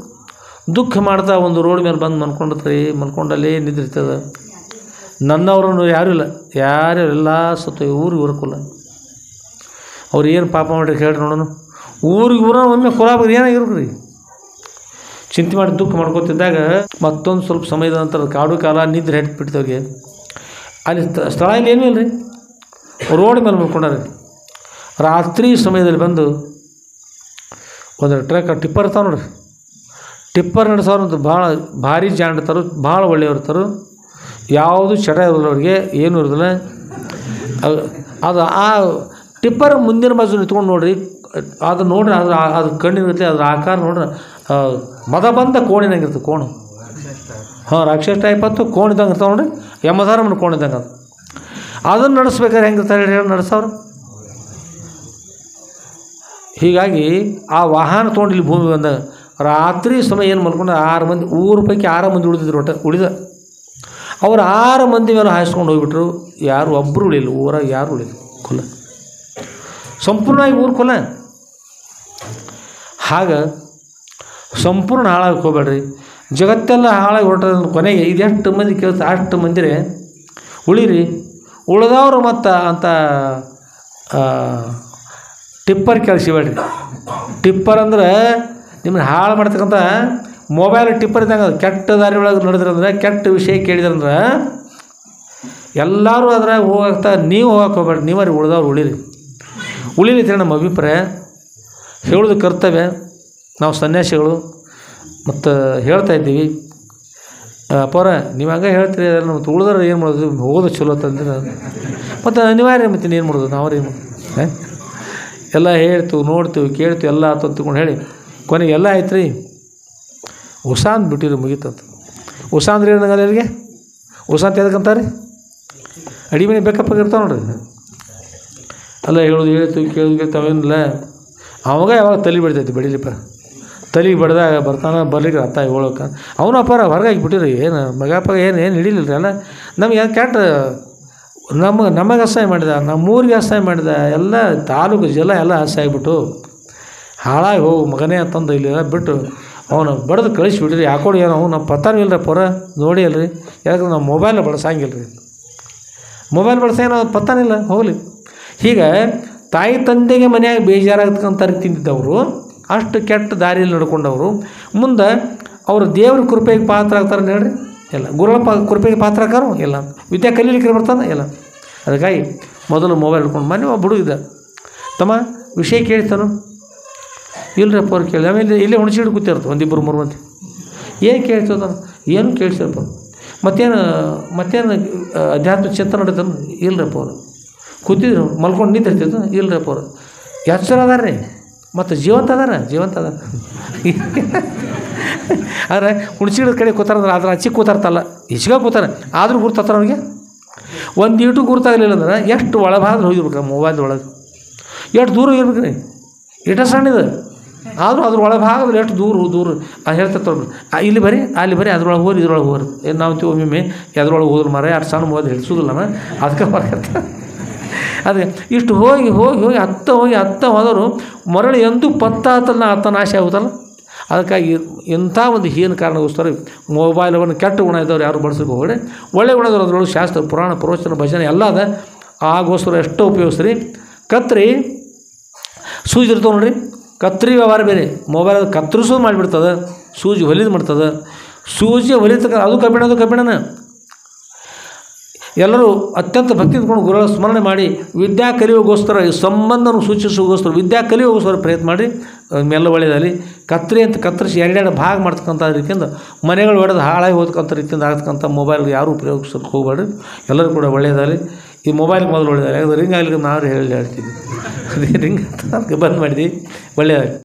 ದುಃಖ ಮಾಡ್ತಾ ಒಂದು ರೋಡ್ ಮೇಲೆ ಬಂದು ಮನ್ಕೊಂಡಿರ್ತಾರೆ, ಮನ್ಕೊಂಡಲ್ಲೇ ನಿದ್ರಿರ್ತದೆ. ನನ್ನವ್ರನ್ನು ಯಾರೂ ಇಲ್ಲ, ಯಾರು ಎಲ್ಲ ಸತ್ತು ಊರಕ್ಕಲ್ಲ. ಅವ್ರು ಏನು ಪಾಪ ಮಾಡ್ರಿ ಹೇಳ್ರಿ ನೋಡೋಣ. ಊರ ಒಮ್ಮೆ ಕೊಲಾಬಾಗ ಏನಾಗಿರ್ರಿ ಚಿಂತೆ ಮಾಡಿ ದುಃಖ ಮಾಡ್ಕೊತಿದ್ದಾಗ ಮತ್ತೊಂದು ಸ್ವಲ್ಪ ಸಮಯದ ನಂತರ ಕಾಡು ಕಾಲ ನಿದ್ರೆ ಹೆಟ್ಬಿಡ್ತವ್ರಿಗೆ. ಅಲ್ಲಿ ಸ್ಥಳ ಇಲ್ಲಿ ಏನೂ ಇಲ್ಲ ರೀ, ರೋಡ್ ಮೇಲೆ ಮಲ್ಕೊಂಡ್ರಿ. ರಾತ್ರಿ ಸಮಯದಲ್ಲಿ ಬಂದು ಒಂದು ಟ್ರಕ್ ಟಿಪ್ಪರ್ ಇರ್ತಾವೆ ನೋಡ್ರಿ, ಟಿಪ್ಪರ್ ನಡೆಸೋರು ಅಂತ ಭಾಳ ಭಾರಿ ಜಾಂಡ್ತಾರು, ಭಾಳ ಒಳ್ಳೆಯವ್ರು. ಯಾವುದು ಚಟ ಇರೋದಿಲ್ಲ ಅವ್ರಿಗೆ, ಏನೂ ಇರೋದಿಲ್ಲ. ಅದು ಆ ಟಿಪ್ಪರ್ ಮುಂದಿನ ಬಾಜು ನಿಂತ್ಕೊಂಡು ನೋಡ್ರಿ, ಅದು ನೋಡ್ರಿ, ಅದು ಕಣ್ಣಿರುತ್ತೆ, ಅದ್ರ ಆಕಾರ ನೋಡ್ರಿ ಮದ ಬಂದ ಕೋಣಿನಾಗಿರ್ತದೆ. ಕೋಣು ರಾಕ್ಷಸ ಟೈಪ್ ಅಂತೂ ಕೋಣಿದಂಗೆ ಇರ್ತಾವೆ ನೋಡ್ರಿ, ಯಮಧಾರಮ್ಮನ ಕೋಣಿದಂಗೆ. ಅದು ಅದನ್ನು ನಡೆಸ್ಬೇಕಾದ್ರೆ ಹೆಂಗಿರ್ತಾರೆ ಹೇಳಿ ನಡೆಸೋರು. ಹೀಗಾಗಿ ಆ ವಾಹನ ತೊಗೊಂಡು ಇಲ್ಲಿ ಭೂಮಿ ಬಂದಾಗ ರಾತ್ರಿ ಸಮಯ ಏನು ಮಲ್ಕೊಂಡು 6 ಮಂದಿ ಊರ ಪೈಕಿ 6 ಮಂದಿ ಉಳಿದಿದ್ರು. ಉಳಿದ ಅವ್ರು 6 ಮಂದಿ ಮೇಲೆ ಹಾಯಿಸ್ಕೊಂಡು ಹೋಗ್ಬಿಟ್ರು. ಯಾರು ಒಬ್ಬರು ಉಳಿಲ್ಲ, ಊರಾಗ ಯಾರು ಉಳಿಲ್ಲ, ಕೊಲ್ಲ ಸಂಪೂರ್ಣವಾಗಿ ಊರು ಕೊಲ್ಲ. ಹಾಗೆ ಸಂಪೂರ್ಣ ಹಾಳಾಗಿ ಹೋಗ್ಬೇಡ್ರಿ. ಜಗತ್ತೆಲ್ಲ ಹಾಳಾಗಿ ಹೊರಟ ಕೊನೆಗೆ ಇದೆಷ್ಟು ಮಂದಿ ಕೇಳ್ತಾರೆ ಅಷ್ಟು ಮಂದಿರೇ ಉಳಿರಿ. ಉಳಿದವರು ಮತ್ತು ಅಂತ ಟಿಪ್ಪರ್ ಕೆಲಸಿಬೇಡ್ರಿ. ಟಿಪ್ಪರ್ ಅಂದ್ರೆ ನಿಮ್ಮನ್ನು ಹಾಳು ಮಾಡ್ತಕ್ಕಂಥ ಮೊಬೈಲ್ ಟಿಪ್ಪರ್ ಇದ್ದಂಗೆ ಅದು. ಕೆಟ್ಟ ದಾರಿ ಒಳಗೆ ನಡೆದ್ರಂದ್ರೆ, ಕೆಟ್ಟ ವಿಷಯ ಕೇಳಿದ್ರಂದ್ರೆ ಎಲ್ಲರೂ ಅದ್ರಾಗ ಹೋಗ್ತಾ ನೀವು ಹೋಗಕ್ಕೆ ಹೋಗ್ಬೇಡ್ರಿ, ನೀವರಿ ಉಳಿದವ್ರು ಉಳಿಲಿಕ್ಕೆ ನಮ್ಮ ಅಭಿಪ್ರಾಯ. ಹೇಳೋದು ಕರ್ತವ್ಯ. ನಾವು ಸನ್ಯಾಸಿಗಳು ಮತ್ತು ಹೇಳ್ತಾ ಇದ್ದೀವಿ. ಅಪ್ಪರ ನೀವು ಹಂಗೆ ಹೇಳ್ತೀರಿ, ಅದನ್ನು ಮತ್ತು ಉಳಿದ್ರೆ ಏನು ಮಾಡೋದು, ಹೋಗೋದು ಚಲೋ ತಂದ್ರೆ ಮತ್ತು ಅನಿವಾರ್ಯ ಮತ್ತು ಏನು ಮಾಡೋದು, ನಾವ್ರೇನು ಮಾಡೋದು. ಎಲ್ಲ ಹೇಳ್ತೀವಿ, ನೋಡ್ತೀವಿ, ಕೇಳ್ತೀವಿ, ಎಲ್ಲ ಆತು ಅಂತ್ಕೊಂಡು ಹೇಳಿ ಕೊನೆಗೆ ಎಲ್ಲ ಆಯ್ತು ರೀ. ಉಸ ಅಂದ್ಬಿಟ್ಟಿರಿ, ಮುಗೀತಂತ. ಉಸ ಅಂದ್ರೆ ಏನಂಗ ಅಲ್ಲಿಗೆ ಉಸ ಅಂತ ಎದಕ್ಕಂತಾರೆ? ಅಡಿ ಮನೆ ಬೇಕಪ್ಪ ಇರ್ತಾವೆ ನೋಡ್ರಿ. ಎಲ್ಲ ಹೇಳೋದು ಹೇಳ್ತೀವಿ, ಕೇಳೋದು ತಾವೇನಿಲ್ಲ. ಅವಾಗ ಯಾವಾಗ ತಲೆ ಬಿಡ್ತೈತಿ, ಬೆಳಿಲಿಪ್ಪ ತಲೆಗೆ ಬಡ್ದಾಗ ಬರ್ತಾನೆ ಬರ್ಲಿಕ್ಕೆ ಅತ್ತ ಹೇಳೋಕೆ ಅವನು ಅಪ್ಪಾರ ಹೊರಗೆ ಹಾಕಿಬಿಟ್ಟಿರಿ. ಏನು ಮಗಪ್ಪ ಏನು ಹಿಡಿಲಿಲ್ಲ ಅಲ್ಲ. ನಮಗೆ ಕೆಟ್ಟ ನಮಗೆ ಅಸಹ್ಯ ಮಾಡಿದ, ನಮ್ಮೂರಿಗೆ ಅಸಹ್ಯ ಮಾಡಿದ, ಎಲ್ಲ ತಾಲೂಕು ಜಿಲ್ಲಾ ಎಲ್ಲ ಅಸಹ್ಯ ಆಗಿಬಿಟ್ಟು ಹಾಳಾಗಿ ಹೋಗು ಮಗನೇ ಅಂತಂದು ಇಲ್ಲೆಲ್ಲ ಬಿಟ್ಟು ಅವನು ಬಡ್ದು ಕಳಿಸ್ಬಿಟ್ರಿ. ಹಾಕೊಡಿ ಏನೋ ನಾವು ಪತ್ತಾನೂ ಇಲ್ಲರಿ ಪೊರ ನೋಡಿ ಅಲ್ರಿ. ಯಾಕಂದ್ರೆ ನಾವು ಮೊಬೈಲ್ ಬಳಸಂಗಿಲ್ಲ ರೀ. ಮೊಬೈಲ್ ಬಳಸೇನೋ ಪತ್ತಾನಿಲ್ಲ, ಹೋಗಲಿ. ಹೀಗೆ ತಾಯಿ ತಂದೆಗೆ ಮನೆಯಾಗ ಬೇಜಾರಾಗ್ತಕ್ಕಂಥ ತಿಂದಿದ್ದವರು, ಅಷ್ಟು ಕೆಟ್ಟ ದಾರಿಯಲ್ಲಿ ನಡ್ಕೊಂಡವರು ಮುಂದೆ ಅವರು ದೇವ್ರ ಕೃಪೆಗೆ ಪಾತ್ರ ಆಗ್ತಾರೆ ಹೇಳ್ರಿ. ಇಲ್ಲ ಗುರುಗಳ ಕೃಪೆಗೆ ಪಾತ್ರ ಆಕಾರು ಇಲ್ಲ. ವಿದ್ಯಾ ಕಲೀಲಿಕ್ಕೆ ಬರ್ತಾನೆ ಇಲ್ಲ. ಅದಕ್ಕಾಗಿ ಮೊದಲು ಮೊಬೈಲ್ ಹಿಡ್ಕೊಂಡು ಮನೆ ಒಬ್ಬ ಹುಡುಗಿದ್ದ, ತಮ್ಮ ವಿಷಯ ಕೇಳ್ತಾನು ಇಲ್ಲರಪ್ಪ ಅವ್ರು ಕೇಳಿ. ಆಮೇಲೆ ಇಲ್ಲೇ ಹುಣಸಿಟ್ಟು ಕೂತಿರ್ತು ಒಂದಿಬ್ಬರು ಮೂರು ಮಂದಿ. ಏನು ಕೇಳ್ತದ? ಏನು ಕೇಳ್ಸಪ್ಪ. ಮತ್ತೇನು ಅಧ್ಯಾತ್ಮ ಚಿಂತನೆ ನಡೀತಾನೆ? ಇಲ್ಲರಪ್ಪ ಅವರು ಕೂತಿದ್ರು. ಮಲ್ಕೊಂಡು ನಿಂತಿರ್ತಿತ್ತು? ಇಲ್ಲರಪ್ಪ ಅವರು ಎಚ್ಚರ ಅದಾರ ರೀ, ಮತ್ತು ಜೀವಂತ ಅದಾರ. ಆದರೆ ಹುಣಸಿಗಿಡ ಕಡೆ ಕೂತಾರಂದ್ರೆ ಅದ್ರ ಹಚ್ಚಿ ಕೂತಾರ್ತಲ್ಲ, ಹೆಚ್ಚಿಗೆ ಕೂತಾರೆ, ಆದರೂ ಗುರ್ತಾರ ಅವ್ರಿಗೆ. ಒಂದು ಈಟು ಗುರ್ತಾಗಲಿಲ್ಲ ಅಂದ್ರೆ ಎಷ್ಟು ಒಳಭಾಗ ಹೋಗಿರ್ಬೇಕು ಮೊಬೈಲ್ ಒಳಗೆ, ಎಷ್ಟು ದೂರ ಹೋಗಿರ್ಬೇಕು ರೀ. ಇಟ ಸಣ್ಣಿದೆ ಆದರೂ ಅದ್ರ ಒಳಭಾಗದಲ್ಲಿ ಎಷ್ಟು ದೂರ ಹೇಳ್ತಿರ್ತಾರೆ. ಇಲ್ಲಿ ಬರೀ ಅಲ್ಲಿ ಬರೀ ಅದ್ರೊಳಗೆ ಹೋರಿ ಇದ್ರೊಳಗೆ ಹೋರಿ. ಏನು ನಾವು ಒಮ್ಮೆ ಎದ್ರೊಳಗೆ ಹೋದ್ರೆ ಮರ ಅಷ್ಟು ಸಣ್ಣ ಮೊಬೈಲ್ ಹಿಡಿಸೋದಿಲ್ಲ ನಾವು, ಅದಕ್ಕೆ ಬರತ್ತೆ. ಅದೇ ಇಷ್ಟು ಹೋಗಿ ಹತ್ತ ಹೋದರು ಮರಳಿ ಎಂದೂ ಪತ್ತಾತಲ್ಲ ಅತ್ತ ನಾಶ ಆಗುತ್ತಲ್ಲ. ಅದಕ್ಕಾಗಿ ಇಂಥ ಒಂದು ಹೀನ ಕಾರಣಕ್ಕೋಸ್ಕರ ಮೊಬೈಲವನ್ನು ಕೆಟ್ಟ ಗುಣ ಇದ್ದವ್ರು ಯಾರು ಬಳಸೋಕೆ ಹೋಗಬೇಡಿ. ಒಳ್ಳೆ ಗುಣದವ್ರು ಅದರೊಳಗೆ ಶಾಸ್ತ್ರ ಪುರಾಣ ಪ್ರವಚನ ಭಜನೆ ಎಲ್ಲ ಅದ. ಆಗೋಸ್ಕರ ಎಷ್ಟೋ ಉಪಯೋಗಿಸ್ರಿ. ಕತ್ರಿ ಸೂಜಿ ಇರ್ತಾವೆ ನೋಡಿರಿ, ಕತ್ರಿ ವ್ಯವಹಾರ ಬೇರೆ. ಮೊಬೈಲ್ ಕತ್ತರಿಸೋದು ಮಾಡಿಬಿಡ್ತದೆ, ಸೂಜಿ ಹೊಲಿದು ಮಾಡ್ತದೆ. ಸೂಜಿ ಹೊಲಿತಕ್ಕ ಅದು ಕಬ್ಬಿಣನ. ಎಲ್ಲರೂ ಅತ್ಯಂತ ಭಕ್ತಿ ಇಟ್ಕೊಂಡು ಗುರುಗಳ ಸ್ಮರಣೆ ಮಾಡಿ ವಿದ್ಯಾ ಕಲಿಯೋಗೋಸ್ಕರ ಈ ಸಂಬಂಧವನ್ನು ಸೂಚಿಸೋಗೋಸ್ಕರ ವಿದ್ಯಾ ಕಲಿಯೋಗೋಸ್ಕರ ಪ್ರಯತ್ನ ಮಾಡಿ ಎಲ್ಲ ಒಳ್ಳೆಯದಲ್ಲಿ. ಕತ್ರಿ ಅಂತ ಕತ್ತರಿಸಿ ಎರಡೆರಡು ಭಾಗ ಮಾಡ್ತಕ್ಕಂಥ ರೀತಿಯಿಂದ ಮನೆಗಳು ಹೊಡೆದು ಹಾಳಾಗಿ ಹೋಗ್ತಕ್ಕಂಥ ರೀತಿಯಿಂದ ಆಗ್ತಕ್ಕಂಥ ಮೊಬೈಲ್ ಯಾರೂ ಉಪಯೋಗಿಸೋಕೆ ಹೋಗಬೇಡ್ರಿ. ಎಲ್ಲರೂ ಕೂಡ ಒಳ್ಳೆಯದಾಗಲಿ. ಈ ಮೊಬೈಲ್ಗೆ ಮೊದಲು ಒಳ್ಳೆಯದಾಗಲಿ. ಯಾಕಂದ್ರೆ ರಿಂಗ್ ಆಗಲಿಕ್ಕೆ ನಾವು ಹೇಳ್ತೀವಿ, ಅದೇ ರಿಂಗ್ ಅಂತ ಅದಕ್ಕೆ ಬಂದ್ ಮಾಡಿದ್ವಿ. ಒಳ್ಳೆಯದಾಗಲಿ.